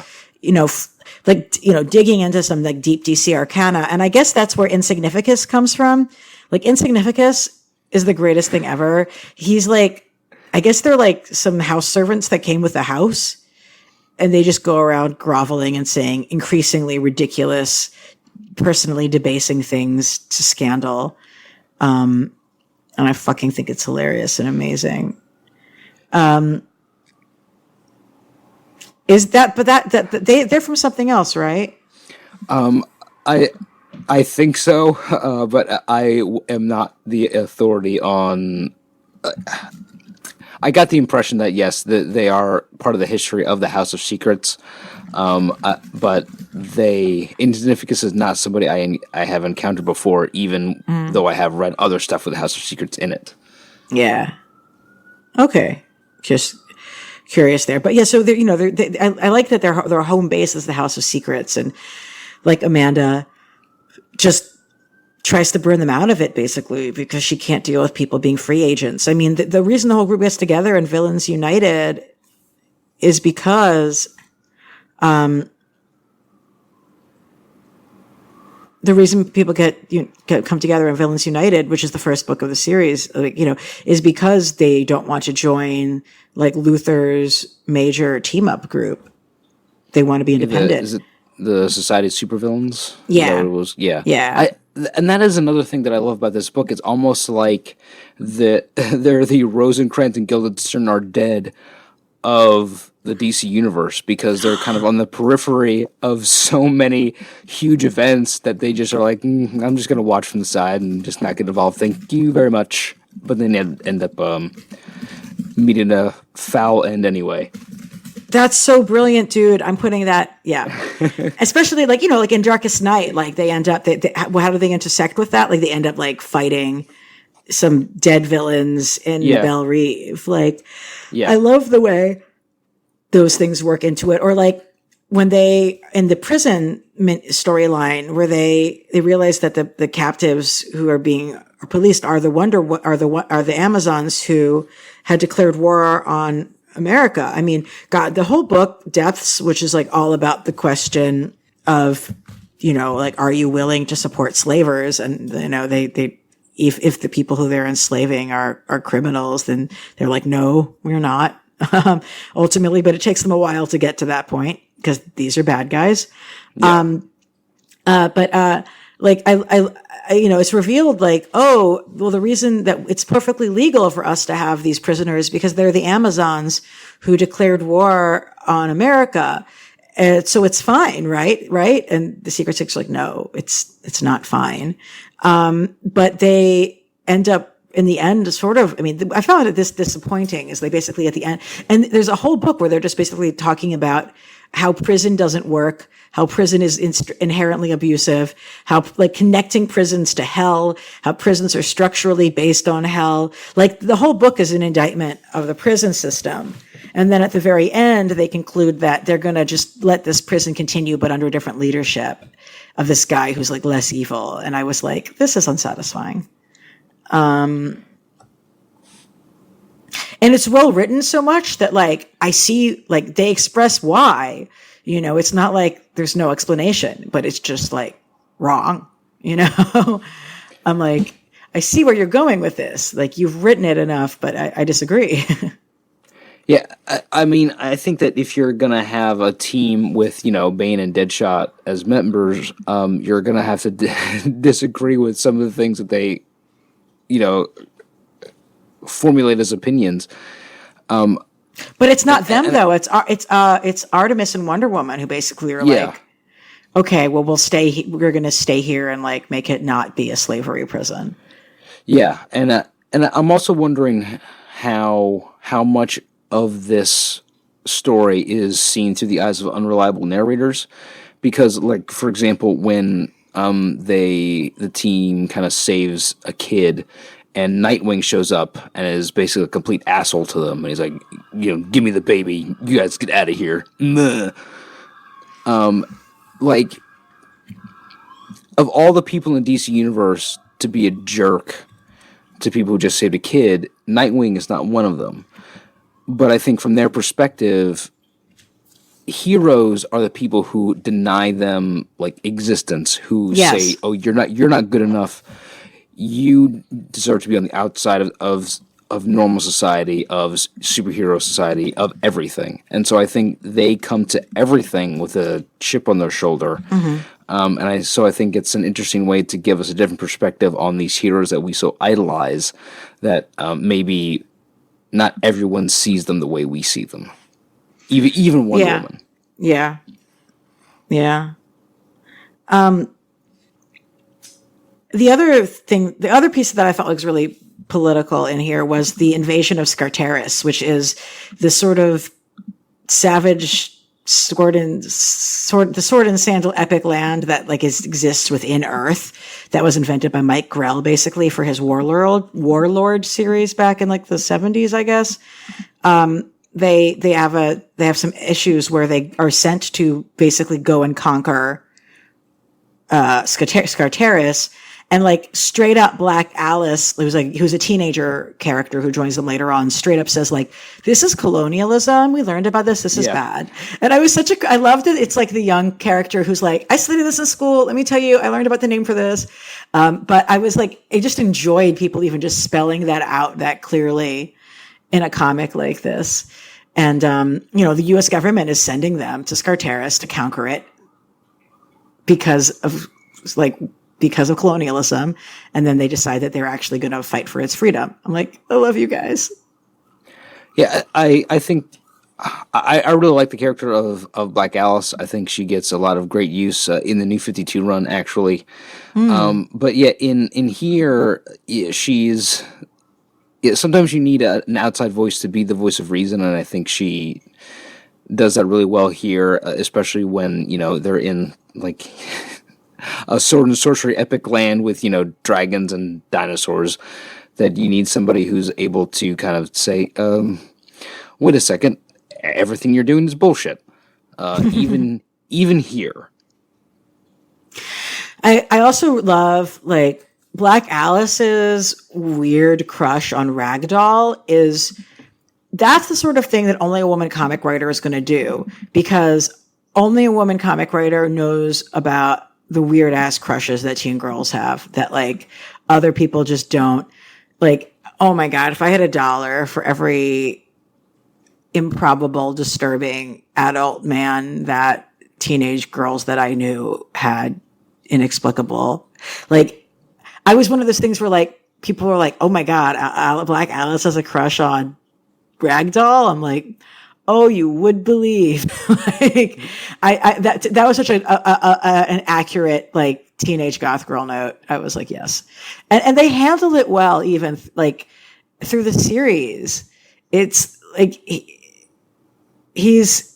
digging into some like deep DC arcana. And I guess that's where Insignificus comes from. Like Insignificus is the greatest thing ever. He's like, I guess they're like some house servants that came with the house, and they just go around groveling and saying increasingly ridiculous, personally debasing things to Scandal. And I fucking think it's hilarious and amazing. Is that, but they're from something else, right? I think so, but I am not the authority on. I got the impression that yes, they are part of the history of the House of Secrets, but Insignificus is not somebody I have encountered before, even though I have read other stuff with the House of Secrets in it. Yeah. Okay. Just curious there, but yeah. So I like that their home base is the House of Secrets, and like Amanda just tries to burn them out of it basically because she can't deal with people being free agents. I mean, the reason the whole group gets together in Villains United is because the reason people come together in Villains United, which is the first book of the series, is because they don't want to join like Luthor's major team up group. They want to be independent. Is it the Society of Supervillains? Yeah. Is that what it was? Yeah. Yeah. And that is another thing that I love about this book. It's almost like they're the Rosencrantz and Guildenstern are dead of the DC universe because they're kind of on the periphery of so many huge events that they just are like, I'm just going to watch from the side and just not get involved. Thank you very much. But then they end up meeting a foul end anyway. That's so brilliant, dude. I'm putting that, yeah. Especially like in Darkest Night, like they end up, how do they intersect with that? Like they end up like fighting some dead villains in the Belle Reve. Like, yeah. I love the way those things work into it. Or like when they, in the prison storyline, where they realize that the captives who are being policed are the Amazons who had declared war on America. I mean, God, the whole book, Depths, which is like all about the question of, you know, like, are you willing to support slavers? And, you know, if the people who they're enslaving are criminals, then they're like, no, we're not. Ultimately, but it takes them a while to get to that point because these are bad guys. Yeah. Like I, you know, it's revealed like, oh, well, the reason that it's perfectly legal for us to have these prisoners because they're the Amazons who declared war on America. And so it's fine, right? Right. And the Secret Six are like, no, it's not fine. But they end up in the end, sort of, I mean, I found it this disappointing is they basically at the end, and there's a whole book where they're just basically talking about how prison doesn't work, how prison is inherently abusive, how like connecting prisons to hell, how prisons are structurally based on hell. Like the whole book is an indictment of the prison system. And then at the very end, they conclude that they're going to just let this prison continue, but under different leadership of this guy who's like less evil. And I was like, this is unsatisfying. And it's well written so much that like, I see, like they express why, you know, it's not like there's no explanation, but it's just like wrong, you know? I'm like, I see where you're going with this. Like you've written it enough, but I disagree. Yeah. I mean, I think that if you're going to have a team with, you know, Bane and Deadshot as members, you're going to have to disagree with some of the things that they, you know, formulate as opinions. But it's not them though. It's Artemis and Wonder Woman who basically are like, okay, well, we're going to stay here and like make it not be a slavery prison. Yeah. And I'm also wondering how much of this story is seen through the eyes of unreliable narrators, because like, for example, when the team kind of saves a kid and Nightwing shows up and is basically a complete asshole to them. And he's like, you know, give me the baby. You guys get out of here. Like, of all the people in the DC universe to be a jerk to people who just saved a kid, Nightwing is not one of them. But I think from their perspective, heroes are the people who deny them like existence, who say, "Oh, you're not good enough. You deserve to be on the outside of normal society, of superhero society, of everything." And so I think they come to everything with a chip on their shoulder. Mm-hmm. So I think it's an interesting way to give us a different perspective on these heroes that we so idolize, that maybe not everyone sees them the way we see them. Even Wonder Woman. Yeah. Yeah. The other piece that I felt was really political in here was the invasion of Skartaris, which is the sort of savage the sword and sandal epic land that like exists within Earth, that was invented by Mike Grell basically for his Warlord series back in like the 70s, I guess. They have some issues where they are sent to basically go and conquer Skartaris, and like straight up Black Alice, who's a teenager character who joins them later on, straight up says like, this is colonialism. We learned about this. This is bad. And I loved it. It's like the young character who's like, I studied this in school. Let me tell you, I learned about the name for this. But I was like, I just enjoyed people even just spelling that out that clearly in a comic like this. And, you know, the U.S. government is sending them to Skartaris to conquer it because of colonialism. And then they decide that they're actually going to fight for its freedom. I'm like, I love you guys. Yeah, I think I really like the character of Black Alice. I think she gets a lot of great use in the New 52 run, actually. But yeah, in here, she's... Yeah, sometimes you need an outside voice to be the voice of reason, and I think she does that really well here, especially when, you know, they're in, like, a sword and sorcery epic land with, you know, dragons and dinosaurs. that you need somebody who's able to kind of say, wait a second, everything you're doing is bullshit. Even here. I also love, like, Black Alice's weird crush on Ragdoll that's the sort of thing that only a woman comic writer is going to do, because only a woman comic writer knows about the weird ass crushes that teen girls have that, like, other people just don't. Like, oh my God, if I had $1 for every improbable, disturbing adult man that teenage girls that I knew had inexplicable, like, I was one of those things where, like, people were like, oh my God, Black Alice has a crush on Ragdoll. I'm like, oh, you would believe. Like, that was such an accurate, like, teenage goth girl note. I was like, yes. And they handled it well, even, like, through the series. It's like, he's,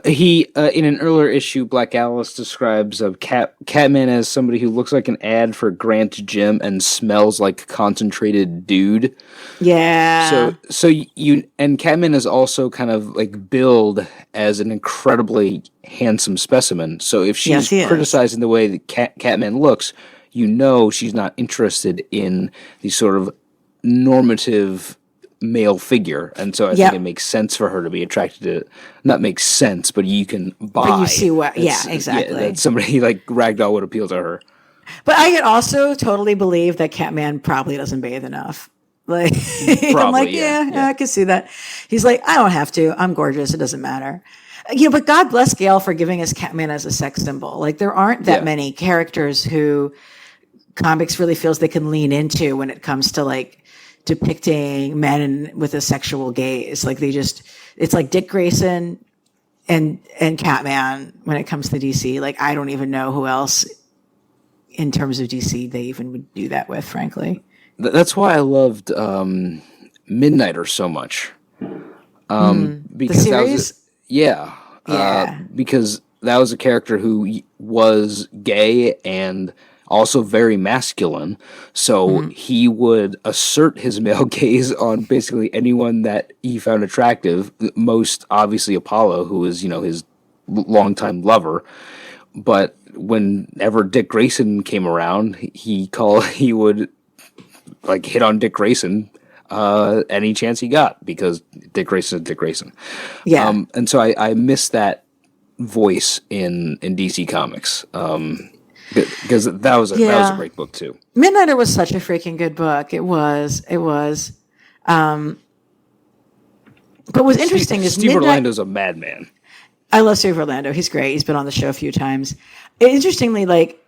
he in an earlier issue, Black Alice describes Catman as somebody who looks like an ad for Grant Gym and smells like concentrated dude. Yeah. So and Catman is also kind of, like, billed as an incredibly handsome specimen. So if she's criticizing the way that Catman looks, she's not interested in the sort of normative male figure, and so I think it makes sense for her to be attracted to. Not makes sense, but you can buy. But you see what? Exactly. That somebody like Ragdoll would appeal to her. But I could also totally believe that Catman probably doesn't bathe enough. Like, probably, I'm like, yeah, I can see that. He's like, I don't have to. I'm gorgeous. It doesn't matter. But God bless Gail for giving us Catman as a sex symbol. Like, there aren't that many characters who comics really feels they can lean into when it comes to, like, depicting men with a sexual gaze. Like, it's like Dick Grayson and Catman when it comes to DC. Like, I don't even know who else in terms of DC they even would do that with, frankly. That's why I loved Midnighter so much. Because the series? Because that was a character who was gay and also very masculine, so he would assert his male gaze on basically anyone that he found attractive, most obviously Apollo, who is, his longtime lover. But whenever Dick Grayson came around, he would, like, hit on Dick Grayson any chance he got, because Dick Grayson is Dick Grayson. Yeah. And so I miss that voice in DC Comics. Because that was a great book too. Midnighter was such a freaking good book. It was. But what's interesting is Steve Orlando's a madman. I love Steve Orlando. He's great. He's been on the show a few times. Interestingly, like,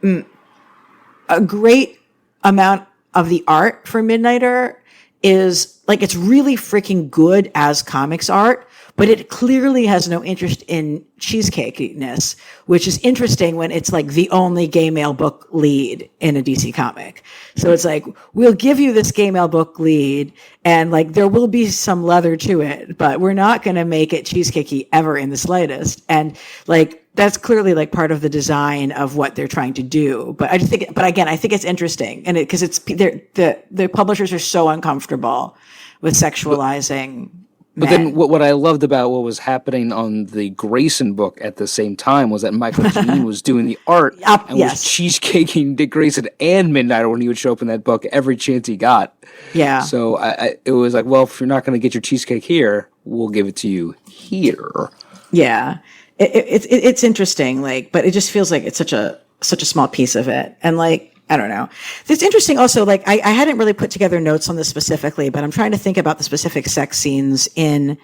a great amount of the art for Midnighter is, like, it's really freaking good as comics art, but it clearly has no interest in cheesecakiness, which is interesting when it's, like, the only gay male book lead in a DC comic. So it's like, we'll give you this gay male book lead, and, like, there will be some leather to it, but we're not going to make it cheesecakey ever in the slightest. And, like, that's clearly, like, part of the design of what they're trying to do. But I think it's interesting, and because the publishers are so uncomfortable with sexualizing. But then what I loved about what was happening on the Grayson book at the same time was that Michael Jean was doing the art and was cheesecaking Dick Grayson and Midnighter when he would show up in that book every chance he got. Yeah. So it was like, well, if you're not going to get your cheesecake here, we'll give it to you here. Yeah. It's interesting, like, but it just feels like it's such a small piece of it. And, like, I don't know. It's interesting also, like, I hadn't really put together notes on this specifically, but I'm trying to think about the specific sex scenes in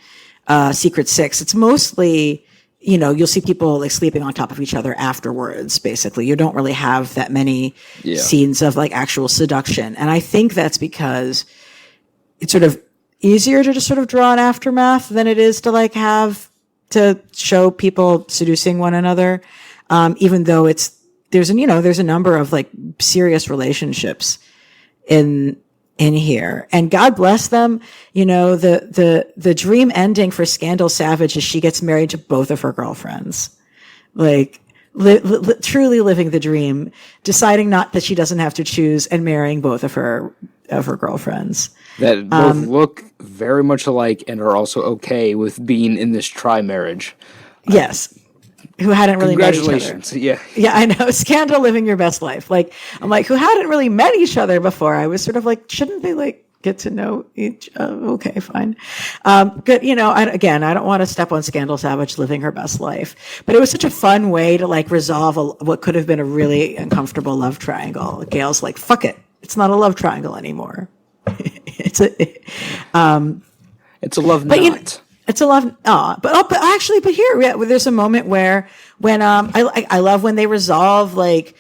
Secret Six. It's mostly, you'll see people, like, sleeping on top of each other afterwards, basically. You don't really have that many scenes of, like, actual seduction. And I think that's because it's sort of easier to just sort of draw an aftermath than it is to, like, have to show people seducing one another, even though there's a number of, like, serious relationships in here, and God bless them. The dream ending for Scandal Savage is she gets married to both of her girlfriends. Like, truly living the dream, deciding not that she doesn't have to choose and marrying both of her girlfriends. That both look very much alike and are also okay with being in this tri-marriage. Yes. Who hadn't really met each other. Congratulations. Yeah. Yeah, I know. Scandal, living your best life. Like, I'm like, who hadn't really met each other before? I was sort of like, shouldn't they like get to know each other? Okay, fine. Good. You know, I don't want to step on Scandal Savage living her best life, but it was such a fun way to like resolve what could have been a really uncomfortable love triangle. Gail's like, fuck it. It's not a love triangle anymore. It's a love knot. It's a love, but here, there's a moment where when, I love when they resolve, like,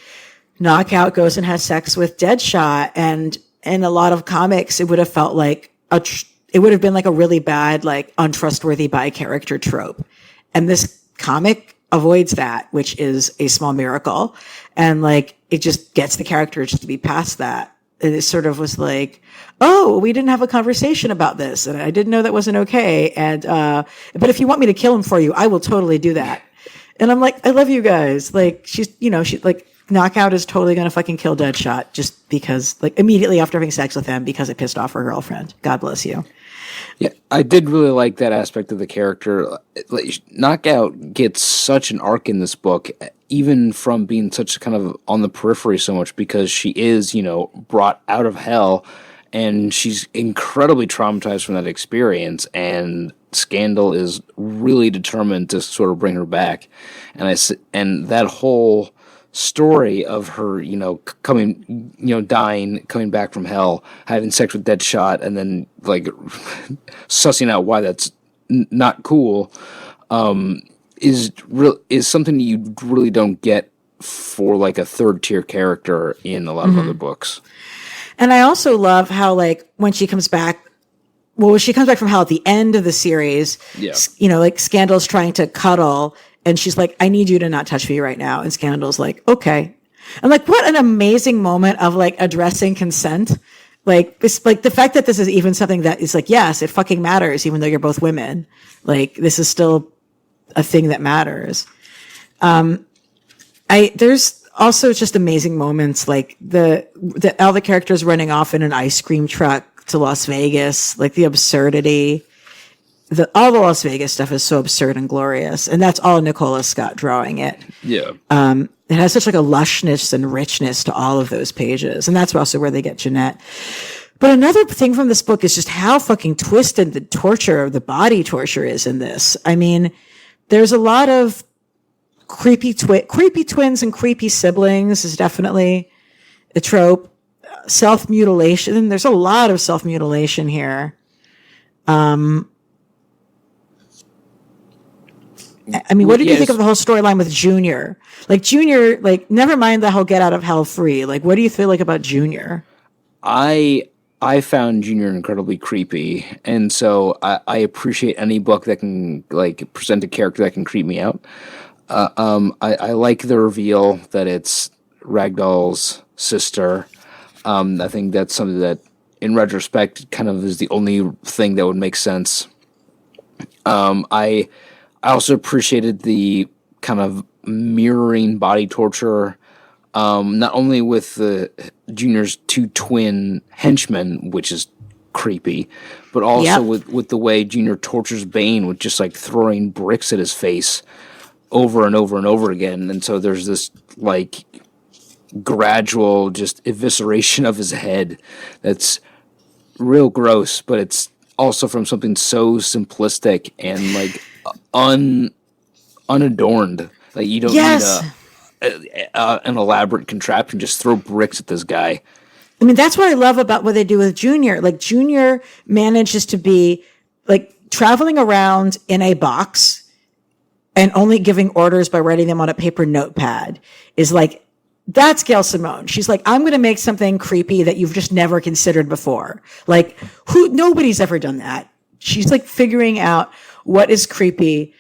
Knockout goes and has sex with Deadshot, and in a lot of comics, it would have felt like it would have been like a really bad, like, untrustworthy bi character trope. And this comic avoids that, which is a small miracle. And like, it just gets the characters to be past that. And it sort of was like, oh, we didn't have a conversation about this, and I didn't know that wasn't okay. And but if you want me to kill him for you, I will totally do that. And I'm like, I love you guys. Like, she like, Knockout is totally gonna fucking kill Deadshot just because, like, immediately after having sex with him because it pissed off her girlfriend. God bless you. Yeah, I did really like that aspect of the character. Like, Knockout gets such an arc in this book, even from being such kind of on the periphery so much, because she is, brought out of hell, and she's incredibly traumatized from that experience, and Scandal is really determined to sort of bring her back. And that whole story of her, coming, dying, coming back from hell, having sex with Deadshot, and then like sussing out why that's not cool, is something you really don't get for like a third tier character in a lot of other books. And I also love how, like, when she comes back from hell at the end of the series, like, Scandal's trying to cuddle, and she's like, I need you to not touch me right now. And Scandal's like, okay. And like, what an amazing moment of like addressing consent. Like, it's like the fact that this is even something that is like, yes, it fucking matters, even though you're both women. Like, this is still a thing that matters. There's also just amazing moments, like all the characters running off in an ice cream truck to Las Vegas, like the absurdity. All the Las Vegas stuff is so absurd and glorious, and that's all Nicola Scott drawing it. Yeah. It has such like a lushness and richness to all of those pages, and that's also where they get Jeanette. But another thing from this book is just how fucking twisted the body torture is in this. I mean, there's a lot of creepy twins and creepy siblings is definitely a trope. Self-mutilation. There's a lot of self-mutilation here. I mean, what did you think of the whole storyline with Junior? Like, Junior, like, never mind the whole get out of hell free. Like, what do you feel like about Junior? I found Junior incredibly creepy, and so I appreciate any book that can, like, present a character that can creep me out. I like the reveal that it's Ragdoll's sister. I think that's something that, in retrospect, kind of is the only thing that would make sense. I also appreciated the kind of mirroring body torture, not only with the Junior's two twin henchmen, which is creepy, but also with the way Junior tortures Bane with just like throwing bricks at his face over and over and over again. And so there's this like gradual just evisceration of his head that's real gross, but it's also from something so simplistic and like unadorned. Like, you don't need an elaborate contraption. Just throw bricks at this guy. I mean, that's what I love about what they do with Junior. Like, Junior manages to be like traveling around in a box and only giving orders by writing them on a paper notepad is like, that's Gail Simone. She's like, I'm going to make something creepy that you've just never considered before. Like, nobody's ever done that. She's like figuring out what is creepy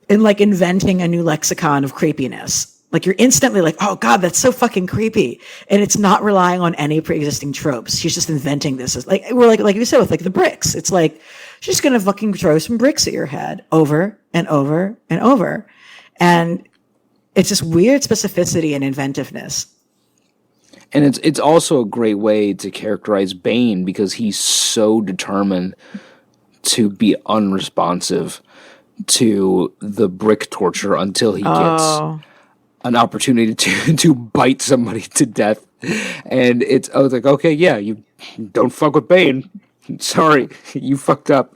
and like inventing a new lexicon of creepiness. Like, you're instantly like, oh God, that's so fucking creepy. And it's not relying on any pre-existing tropes. She's just inventing this. As like, we're like you said, with like the bricks. It's like, she's going to fucking throw some bricks at your head over and over and over. And it's this weird specificity and inventiveness. And it's also a great way to characterize Bane because he's so determined to be unresponsive to the brick torture until he gets an opportunity to bite somebody to death. And I was like, okay, yeah, you don't fuck with Bane. Sorry, you fucked up.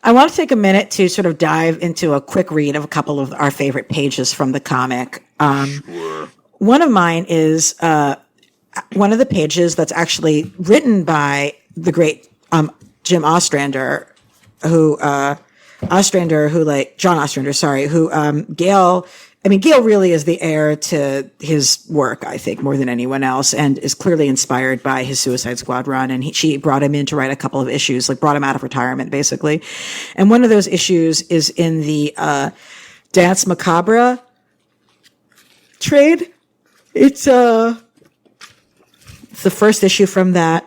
I want to take a minute to sort of dive into a quick read of a couple of our favorite pages from the comic. Sure. One of mine is one of the pages that's actually written by the great Jim Ostrander, who Gail really is the heir to his work, I think, more than anyone else, and is clearly inspired by his Suicide Squad run. And she brought him in to write a couple of issues, like brought him out of retirement, basically. And one of those issues is in the Dance Macabre trade. It's the first issue from that.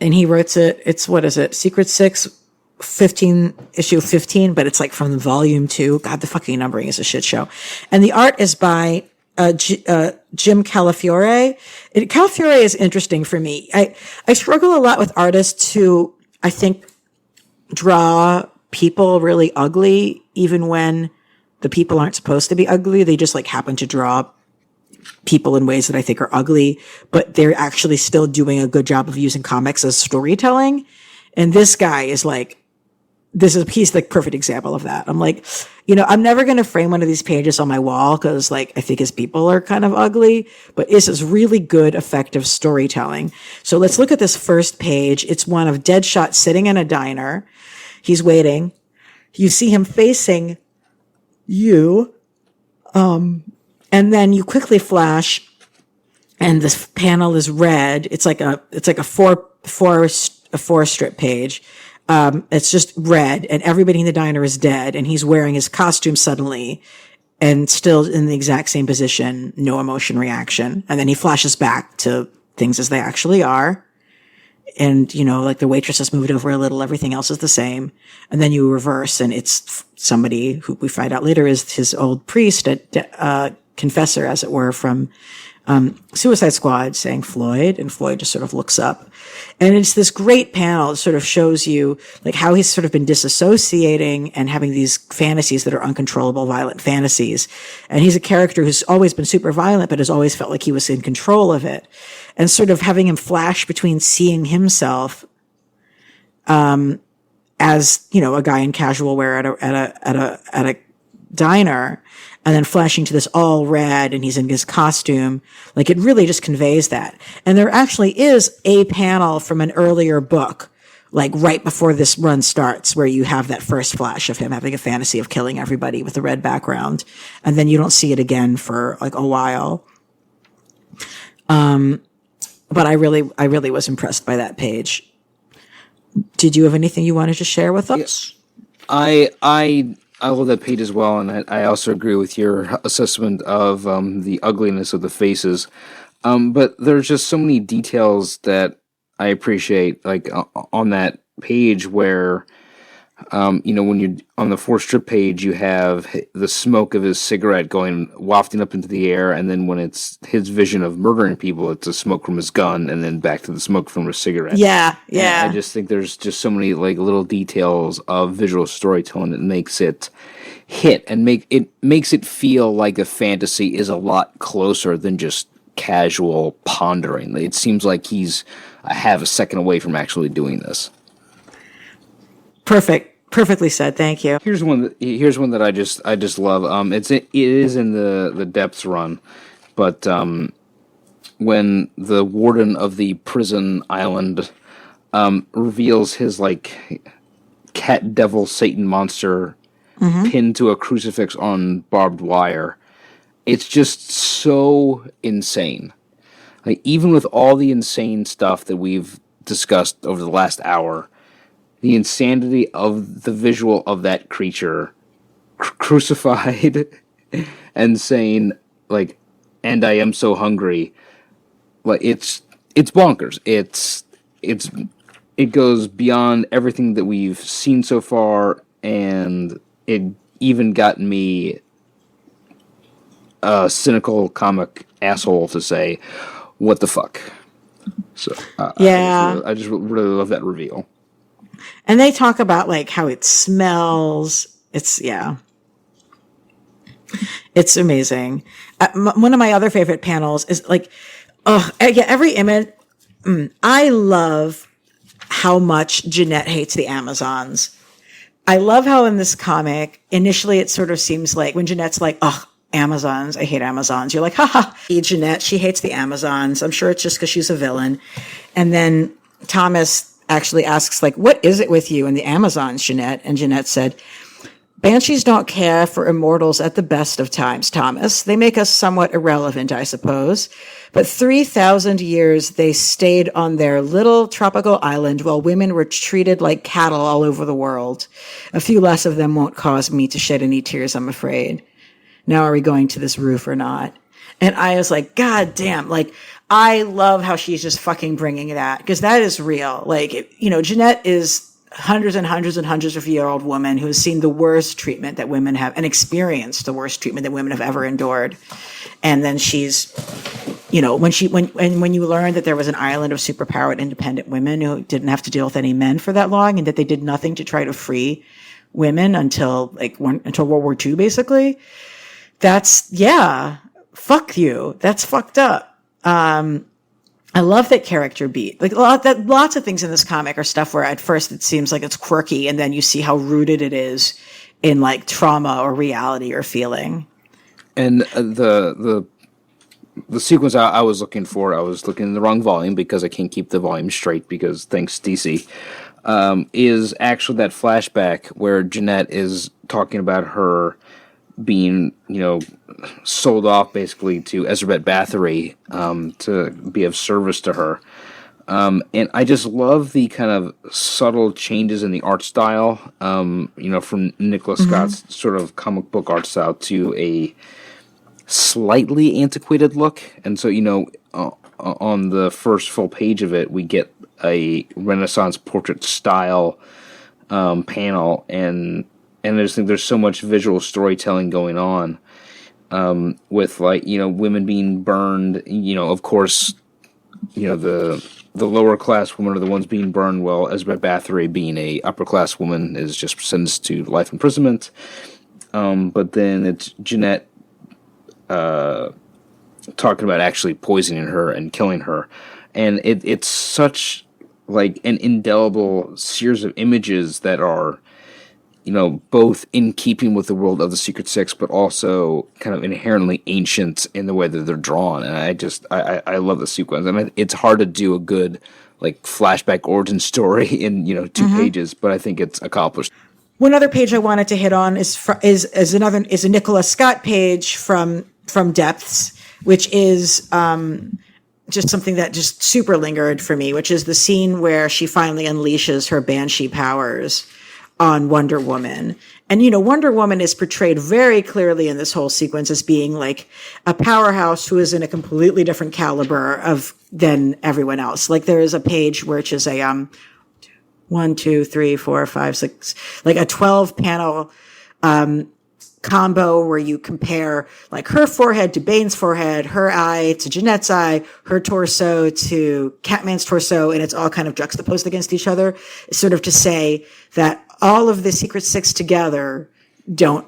And he writes it. It's, what is it? Secret Six, issue 15, but it's like from volume 2. God, the fucking numbering is a shit show. And the art is by Jim Calafiore. Calafiore is interesting for me. I struggle a lot with artists who, I think, draw people really ugly, even when the people aren't supposed to be ugly. They just like happen to draw people in ways that I think are ugly, but they're actually still doing a good job of using comics as storytelling. And this guy is like, he's the perfect example of that. I'm like, I'm never going to frame one of these pages on my wall because like, I think his people are kind of ugly, but this is really good, effective storytelling. So let's look at this first page. It's one of Deadshot sitting in a diner. He's waiting. You see him facing you. And then you quickly flash and this panel is red. It's like a four strip page. It's just red and everybody in the diner is dead and he's wearing his costume suddenly and still in the exact same position, no emotion reaction. And then he flashes back to things as they actually are. And, like the waitress has moved over a little, everything else is the same. And then you reverse and it's somebody who we find out later is his old priest, confessor, as it were, from Suicide Squad saying Floyd, and Floyd just sort of looks up. And it's this great panel that sort of shows you like how he's sort of been disassociating and having these fantasies that are uncontrollable, violent fantasies. And he's a character who's always been super violent, but has always felt like he was in control of it. And sort of having him flash between seeing himself as, a guy in casual wear at a diner, and then flashing to this all red and he's in his costume. Like it really just conveys that. And there actually is a panel from an earlier book, like right before this run starts, where you have that first flash of him having a fantasy of killing everybody with a red background. And then you don't see it again for like a while. But I really was impressed by that page. Did you have anything you wanted to share with us? Yeah. I love that page as well, and I also agree with your assessment of the ugliness of the faces. But there's just so many details that I appreciate, like on that page where, when you're on the 4-strip page, you have the smoke of his cigarette wafting up into the air, and then when it's his vision of murdering people, it's the smoke from his gun, and then back to the smoke from his cigarette. Yeah. And I just think there's just so many like little details of visual storytelling that makes it hit and makes it feel like the fantasy is a lot closer than just casual pondering. It seems like he's a half a second away from actually doing this. Perfectly said. Thank you. Here's one that I just love. It is in the depths run, but when the warden of the prison island reveals his like cat devil Satan monster pinned to a crucifix on barbed wire, it's just so insane. Like even with all the insane stuff that we've discussed over the last hour, the insanity of the visual of that creature crucified and saying like, "And I am so hungry," like it's bonkers. It goes beyond everything that we've seen so far, and it even got me cynical comic asshole to say, "What the fuck?" So I just really love that reveal. And they talk about like how it smells. It's amazing. One of my other favorite panels is like, every image. I love how much Jeanette hates the Amazons. I love how in this comic, initially it sort of seems like when Jeanette's like, "Oh, Amazons, I hate Amazons." You're like, haha, Jeanette, she hates the Amazons. I'm sure it's just because she's a villain. And then Thomas actually asks, like, "What is it with you and the Amazons, Jeanette?" And Jeanette said, "Banshees don't care for immortals at the best of times, Thomas. They make us somewhat irrelevant, I suppose. But 3,000 years they stayed on their little tropical island while women were treated like cattle all over the world. A few less of them won't cause me to shed any tears, I'm afraid. Now are we going to this roof or not?" And I was like, God damn, like, I love how she's just fucking bringing that, because that is real. Like, Jeanette is hundreds and hundreds and hundreds of year old woman who has seen the worst treatment that women have and experienced the worst treatment that women have ever endured. And then she's, when you learn that there was an island of superpowered independent women who didn't have to deal with any men for that long, and that they did nothing to try to free women until World War II, basically. That's, fuck you. That's fucked up. I love that character beat. Like lots of things in this comic are stuff where at first it seems like it's quirky, and then you see how rooted it is in like trauma or reality or feeling. And the sequence I was looking for, I was looking in the wrong volume because I can't keep the volume straight because thanks DC, is actually that flashback where Jeanette is talking about her being, sold off basically to Ezrabet Bathory to be of service to her. And I just love the kind of subtle changes in the art style, from Nicola Scott's sort of comic book art style to a slightly antiquated look. And so, on the first full page of it, we get a Renaissance portrait style panel, and I just think there's so much visual storytelling going on, with women being burned. Of course, the lower class women are the ones being burned, while Ezra Bathory, being a upper class woman, is just sentenced to life imprisonment. But then it's Jeanette talking about actually poisoning her and killing her, and it's such like an indelible series of images that are, both in keeping with the world of the Secret Six, but also kind of inherently ancient in the way that they're drawn. And I love the sequence. And it's hard to do a good like flashback origin story in 2 pages, but I think it's accomplished. One other page I wanted to hit on is a Nicola Scott page from Depths, which is just something that just super lingered for me, which is the scene where she finally unleashes her banshee powers on Wonder Woman. And, Wonder Woman is portrayed very clearly in this whole sequence as being like a powerhouse who is in a completely different caliber than everyone else. Like there is a page which is a 1, 2, 3, 4, 5, 6, like a 12 panel combo where you compare like her forehead to Bane's forehead, her eye to Jeanette's eye, her torso to Catman's torso, and it's all kind of juxtaposed against each other, sort of to say that all of the Secret Six together don't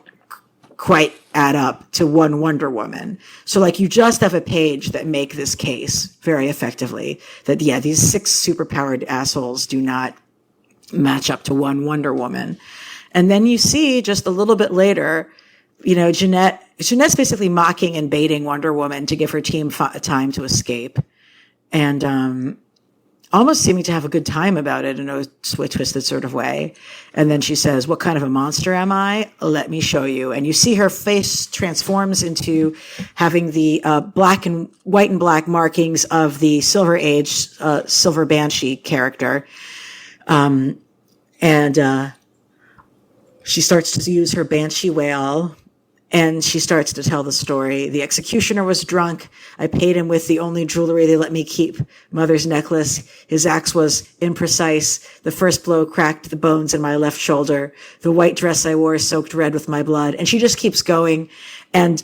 quite add up to one Wonder Woman. So like you just have a page that make this case very effectively that, these 6 superpowered assholes do not match up to one Wonder Woman. And then you see just a little bit later, Jeanette's basically mocking and baiting Wonder Woman to give her team time to escape. And, almost seeming to have a good time about it in a twisted sort of way. And then she says, "What kind of a monster am I? Let me show you." And you see her face transforms into having the white and black markings of the Silver Age, Silver Banshee character. And she starts to use her banshee wail. And she starts to tell the story. "The executioner was drunk. I paid him with the only jewelry they let me keep, Mother's necklace. His axe was imprecise. The first blow cracked the bones in my left shoulder. The white dress I wore soaked red with my blood." And she just keeps going. And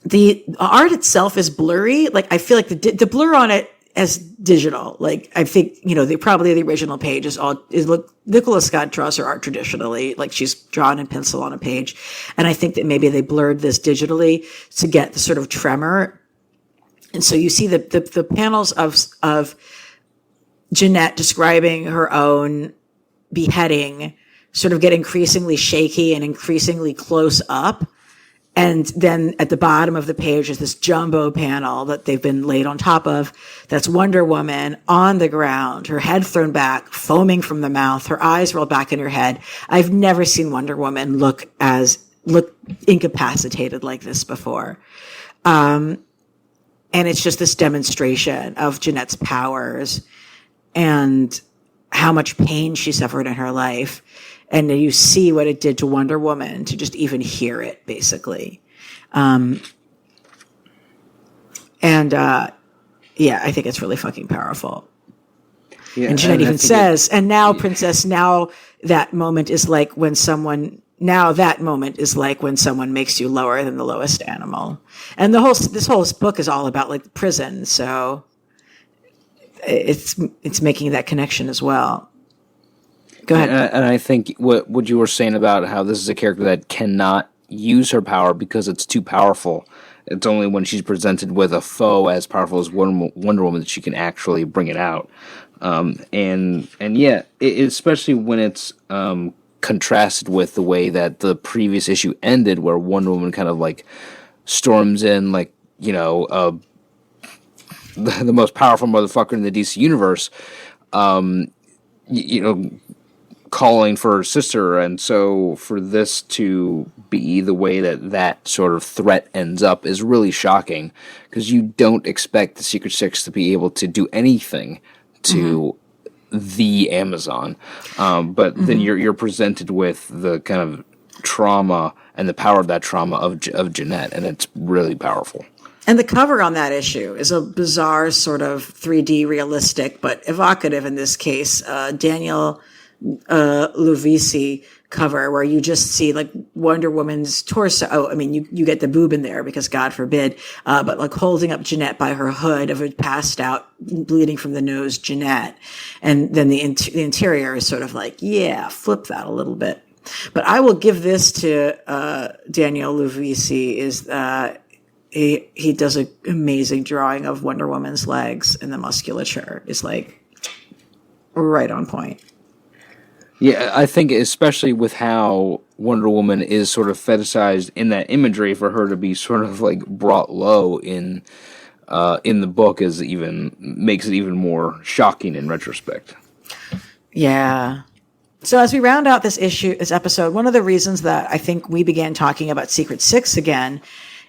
the art itself is blurry. Like, I feel like the blur on it as digital. Like, I think, probably the original page Nicola Scott draws her art traditionally. Like, she's drawn in pencil on a page. And I think that maybe they blurred this digitally to get the sort of tremor. And so you see the panels of Jeanette describing her own beheading sort of get increasingly shaky and increasingly close up. And then at the bottom of the page is this jumbo panel that they've been laid on top of. That's Wonder Woman on the ground, her head thrown back, foaming from the mouth, her eyes rolled back in her head. I've never seen Wonder Woman look incapacitated like this before. And it's just this demonstration of Jeanette's powers and how much pain she suffered in her life. And you see what it did to Wonder Woman to just even hear it, basically. I think it's really fucking powerful. Yeah, and Jeanette even says, and now, Princess, now that moment is like when someone makes you lower than the lowest animal. And this whole book is all about like prison. So it's making that connection as well. Go ahead. And I think what you were saying about how this is a character that cannot use her power because it's too powerful. It's only when she's presented with a foe as powerful as Wonder Woman that she can actually bring it out. Especially when it's contrasted with the way that the previous issue ended, where Wonder Woman kind of like storms in like, the most powerful motherfucker in the DC universe, calling for her sister. And so for this to be the way that sort of threat ends up is really shocking, because you don't expect the Secret Six to be able to do anything to the Amazon. But then you're presented with the kind of trauma and the power of that trauma of Jeanette, and it's really powerful. And the cover on that issue is a bizarre sort of 3D realistic, but evocative in this case, Daniel Lovisi cover, where you just see like Wonder Woman's torso. Oh, I mean, you get the boob in there because God forbid, but like holding up Jeanette by her hood of a passed out, bleeding from the nose Jeanette. And then the interior is sort of like, yeah, flip that a little bit. But I will give this to Daniel Lovisi is he does an amazing drawing of Wonder Woman's legs, and the musculature is like right on point. Yeah, I think especially with how Wonder Woman is sort of fetishized in that imagery, for her to be sort of like brought low in the book makes it even more shocking in retrospect. Yeah. So as we round out this episode, one of the reasons that I think we began talking about Secret Six again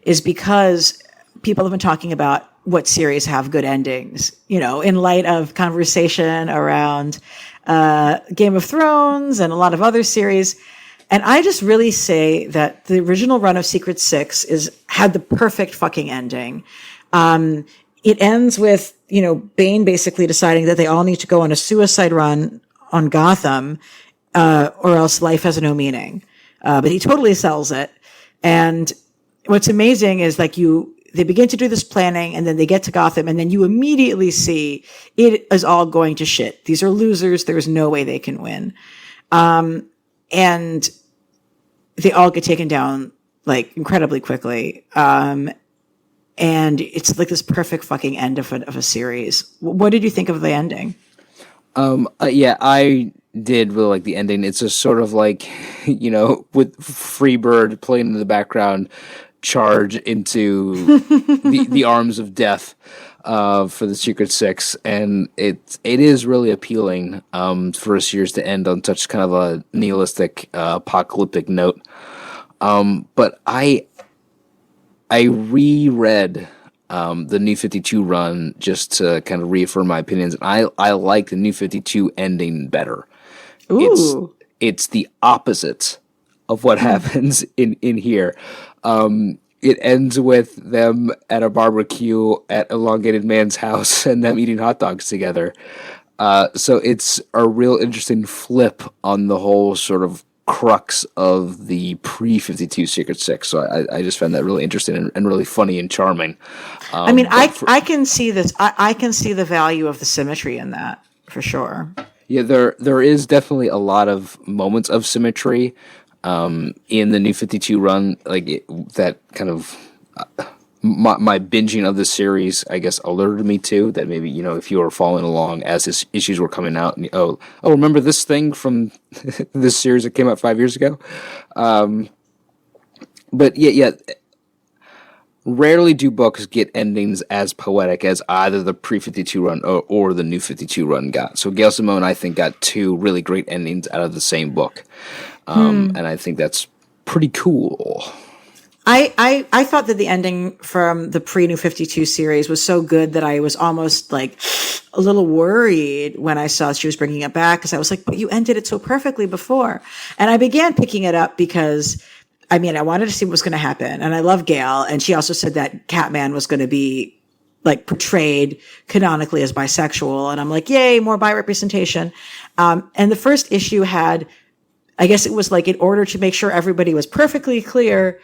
is because people have been talking about what series have good endings, in light of conversation around Game of Thrones and a lot of other series. And I just really say that the original run of Secret Six had the perfect fucking ending. It ends with, Bane basically deciding that they all need to go on a suicide run on Gotham, or else life has no meaning. But he totally sells it. And what's amazing is like they begin to do this planning, and then they get to Gotham, and then you immediately see it is all going to shit. These are losers. There's no way they can win. And they all get taken down like incredibly quickly. And it's like this perfect fucking end of a series. What did you think of the ending? I did really like the ending. It's just sort of like, with Freebird playing in the background, charge into the arms of death for the Secret Six, and it is really appealing for a series to end on such kind of a nihilistic, apocalyptic note. But I reread the New 52 run just to kind of reaffirm my opinions, and I like the New 52 ending better. Ooh. It's the opposite of what happens in here. It ends with them at a barbecue at Elongated Man's house and them eating hot dogs together. So it's a real interesting flip on the whole sort of crux of the pre-52 Secret Six. So I just found that really interesting and really funny and charming. I mean, I can see this. I can see the value of the symmetry in that for sure. Yeah, there is definitely a lot of moments of symmetry in the New 52 run, that kind of my binging of the series, I guess, alerted me to that. Maybe, if you were following along as his issues were coming out, and remember this thing from this series that came out 5 years ago. But yeah. Rarely do books get endings as poetic as either the pre-52 run or the New 52 run got. So Gail Simone, I think, got two really great endings out of the same book. And I think that's pretty cool. I thought that the ending from the pre-New 52 series was so good that I was almost like a little worried when I saw she was bringing it back, because I was like, but you ended it so perfectly before. And I began picking it up because I wanted to see what was going to happen. And I love Gail. And she also said that Catman was going to be like portrayed canonically as bisexual. And I'm like, yay, more bi representation. And the first issue had, I guess it was like, in order to make sure everybody was perfectly clear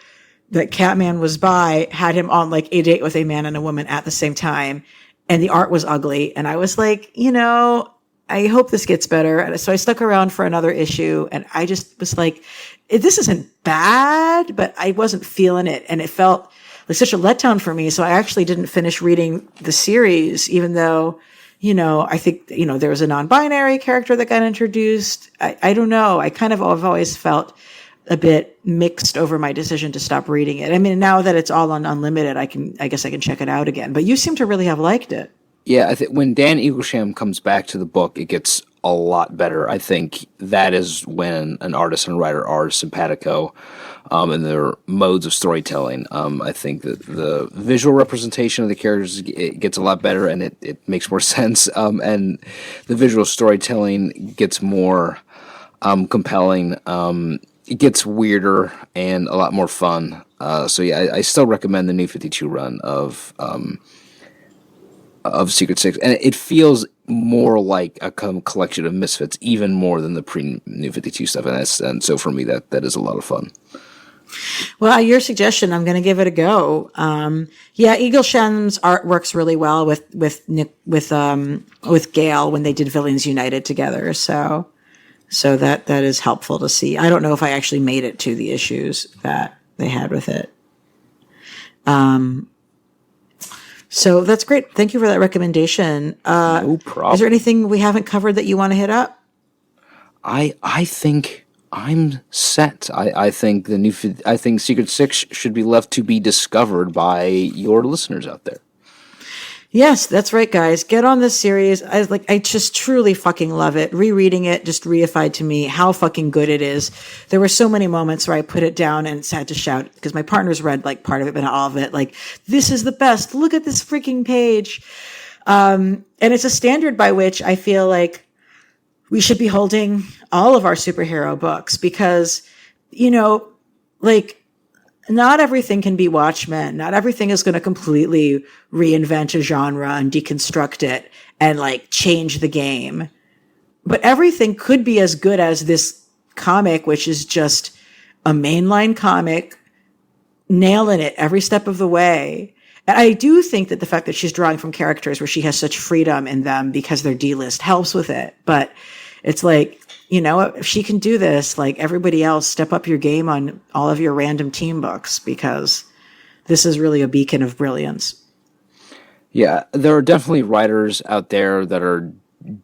that Catman was bi, had him on like a date with a man and a woman at the same time. And the art was ugly. And I was like, I hope this gets better. And so I stuck around for another issue, and I just was like, this isn't bad, but I wasn't feeling it. And it felt like such a letdown for me. So I actually didn't finish reading the series, even though, I think, there was a non-binary character that got introduced. I don't know. I've always felt a bit mixed over my decision to stop reading it. I mean, now that it's all on Unlimited, I guess I can check it out again. But you seem to really have liked it. Yeah, I think when Dan Eaglesham comes back to the book, it gets a lot better. I think that is when an artist and writer are simpatico in their modes of storytelling. I think that the visual representation of the characters, it gets a lot better, and it makes more sense. And the visual storytelling gets more compelling. It gets weirder and a lot more fun. So yeah, I still recommend the New 52 run of Secret Six, and it feels more like a collection of misfits, even more than the pre-New 52 stuff, and so for me that is a lot of fun. Well, your suggestion, I'm going to give it a go. Eaglesham's art works really well with Gail when they did Villains United together, so that is helpful to see. I don't know if I actually made it to the issues that they had with it. So that's great. Thank you for that recommendation. No problem. Is there anything we haven't covered that you want to hit up? I think I'm set. I think Secret Six should be left to be discovered by your listeners out there. Yes, that's right, guys. Get on this series. I just truly fucking love it. Rereading it just reified to me how fucking good it is. There were so many moments where I put it down and had to shout because my partner's read like part of it, but not all of it. Like, this is the best. Look at this freaking page. And it's a standard by which I feel like we should be holding all of our superhero books because, not everything can be Watchmen. Not everything is going to completely reinvent a genre and deconstruct it and change the game. But everything could be as good as this comic, which is just a mainline comic, nailing it every step of the way. And I do think that the fact that she's drawing from characters where she has such freedom in them because they're D-list helps with it. But it's if she can do this, everybody else, step up your game on all of your random team books because this is really a beacon of brilliance. Yeah, there are definitely writers out there that are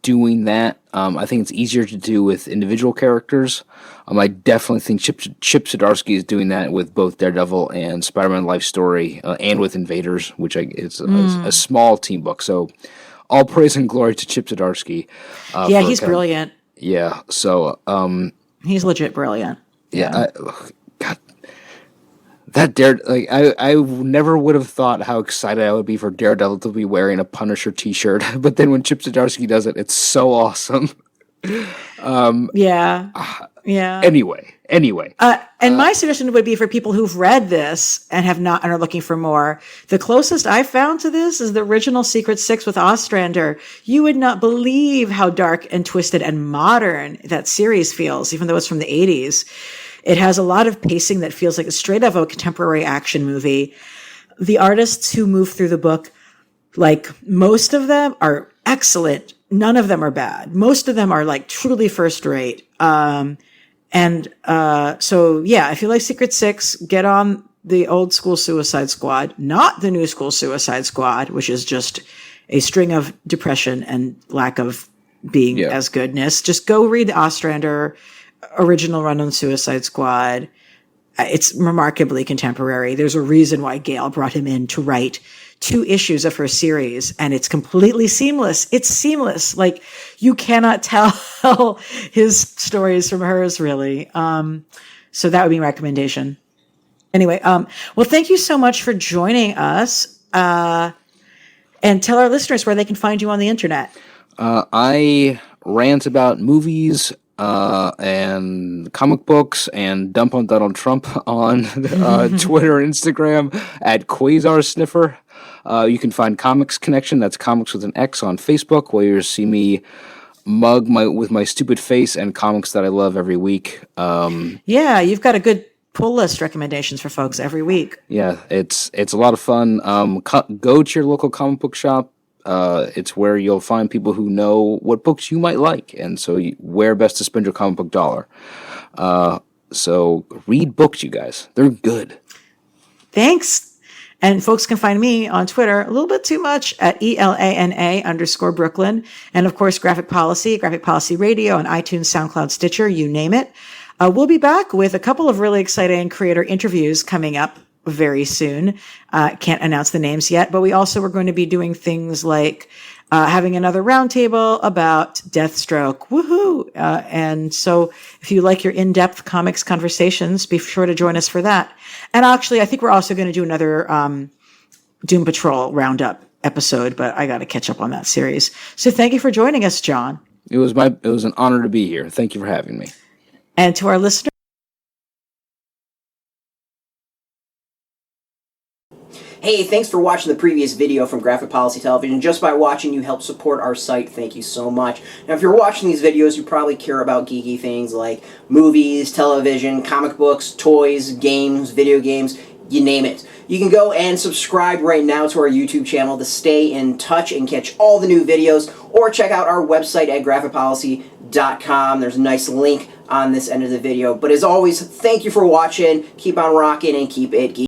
doing that. I think it's easier to do with individual characters. I definitely think Chip Zdarsky is doing that with both Daredevil and Spider-Man Life Story, and with Invaders, which is a small team book. So all praise and glory to Chip Zdarsky. He's brilliant. Yeah, so he's legit brilliant. Yeah, God, that I never would have thought how excited I would be for Daredevil to be wearing a Punisher T-shirt, but then when Chip Zdarsky does it, it's so awesome. It's Yeah. Anyway. And my suggestion would be for people who've read this and have not and are looking for more. The closest I found to this is the original Secret Six with Ostrander. You would not believe how dark and twisted and modern that series feels, even though it's from the 80s. It has a lot of pacing that feels like a straight out of a contemporary action movie. The artists who move through the book, like most of them are excellent. None of them are bad. Most of them are like truly first rate. So yeah, if you like Secret Six, get on the old school Suicide Squad, not the new school Suicide Squad, which is just a string of depression and lack of being as goodness. Just go read the Ostrander original run on Suicide Squad. It's remarkably contemporary. There's a reason why Gail brought him in to write 2 issues of her series, and it's completely seamless. It's seamless. Like, you cannot tell his stories from hers, really. So that would be my recommendation. Anyway, well, thank you so much for joining us. And tell our listeners where they can find you on the internet. I rant about movies, and comic books and dump on Donald Trump on Twitter and Instagram at Quasar Sniffer. You can find Comics Connection, that's comics with an X, on Facebook, where you'll see me mug with my stupid face and comics that I love every week. Yeah, you've got a good pull list recommendations for folks every week. Yeah, it's a lot of fun. Go to your local comic book shop. It's where you'll find people who know what books you might like, and so where best to spend your comic book dollar. So read books, you guys. They're good. Thanks. And folks can find me on Twitter a little bit too much at ELANA_Brooklyn. And of course, Graphic Policy Radio on iTunes, SoundCloud, Stitcher, you name it. We'll be back with a couple of really exciting creator interviews coming up very soon. Can't announce the names yet, but we also are going to be doing things like having another roundtable about Deathstroke. Woohoo! And so if you like your in-depth comics conversations, be sure to join us for that. And actually, I think we're also going to do another Doom Patrol roundup episode, but I got to catch up on that series. So thank you for joining us, John. It was an honor to be here. Thank you for having me. And to our listeners, hey, thanks for watching the previous video from Graphic Policy Television. Just by watching, you help support our site. Thank you so much. Now, if you're watching these videos, you probably care about geeky things like movies, television, comic books, toys, games, video games, you name it. You can go and subscribe right now to our YouTube channel to stay in touch and catch all the new videos, or check out our website at graphicpolicy.com. There's a nice link on this end of the video. But as always, thank you for watching. Keep on rocking and keep it geeky.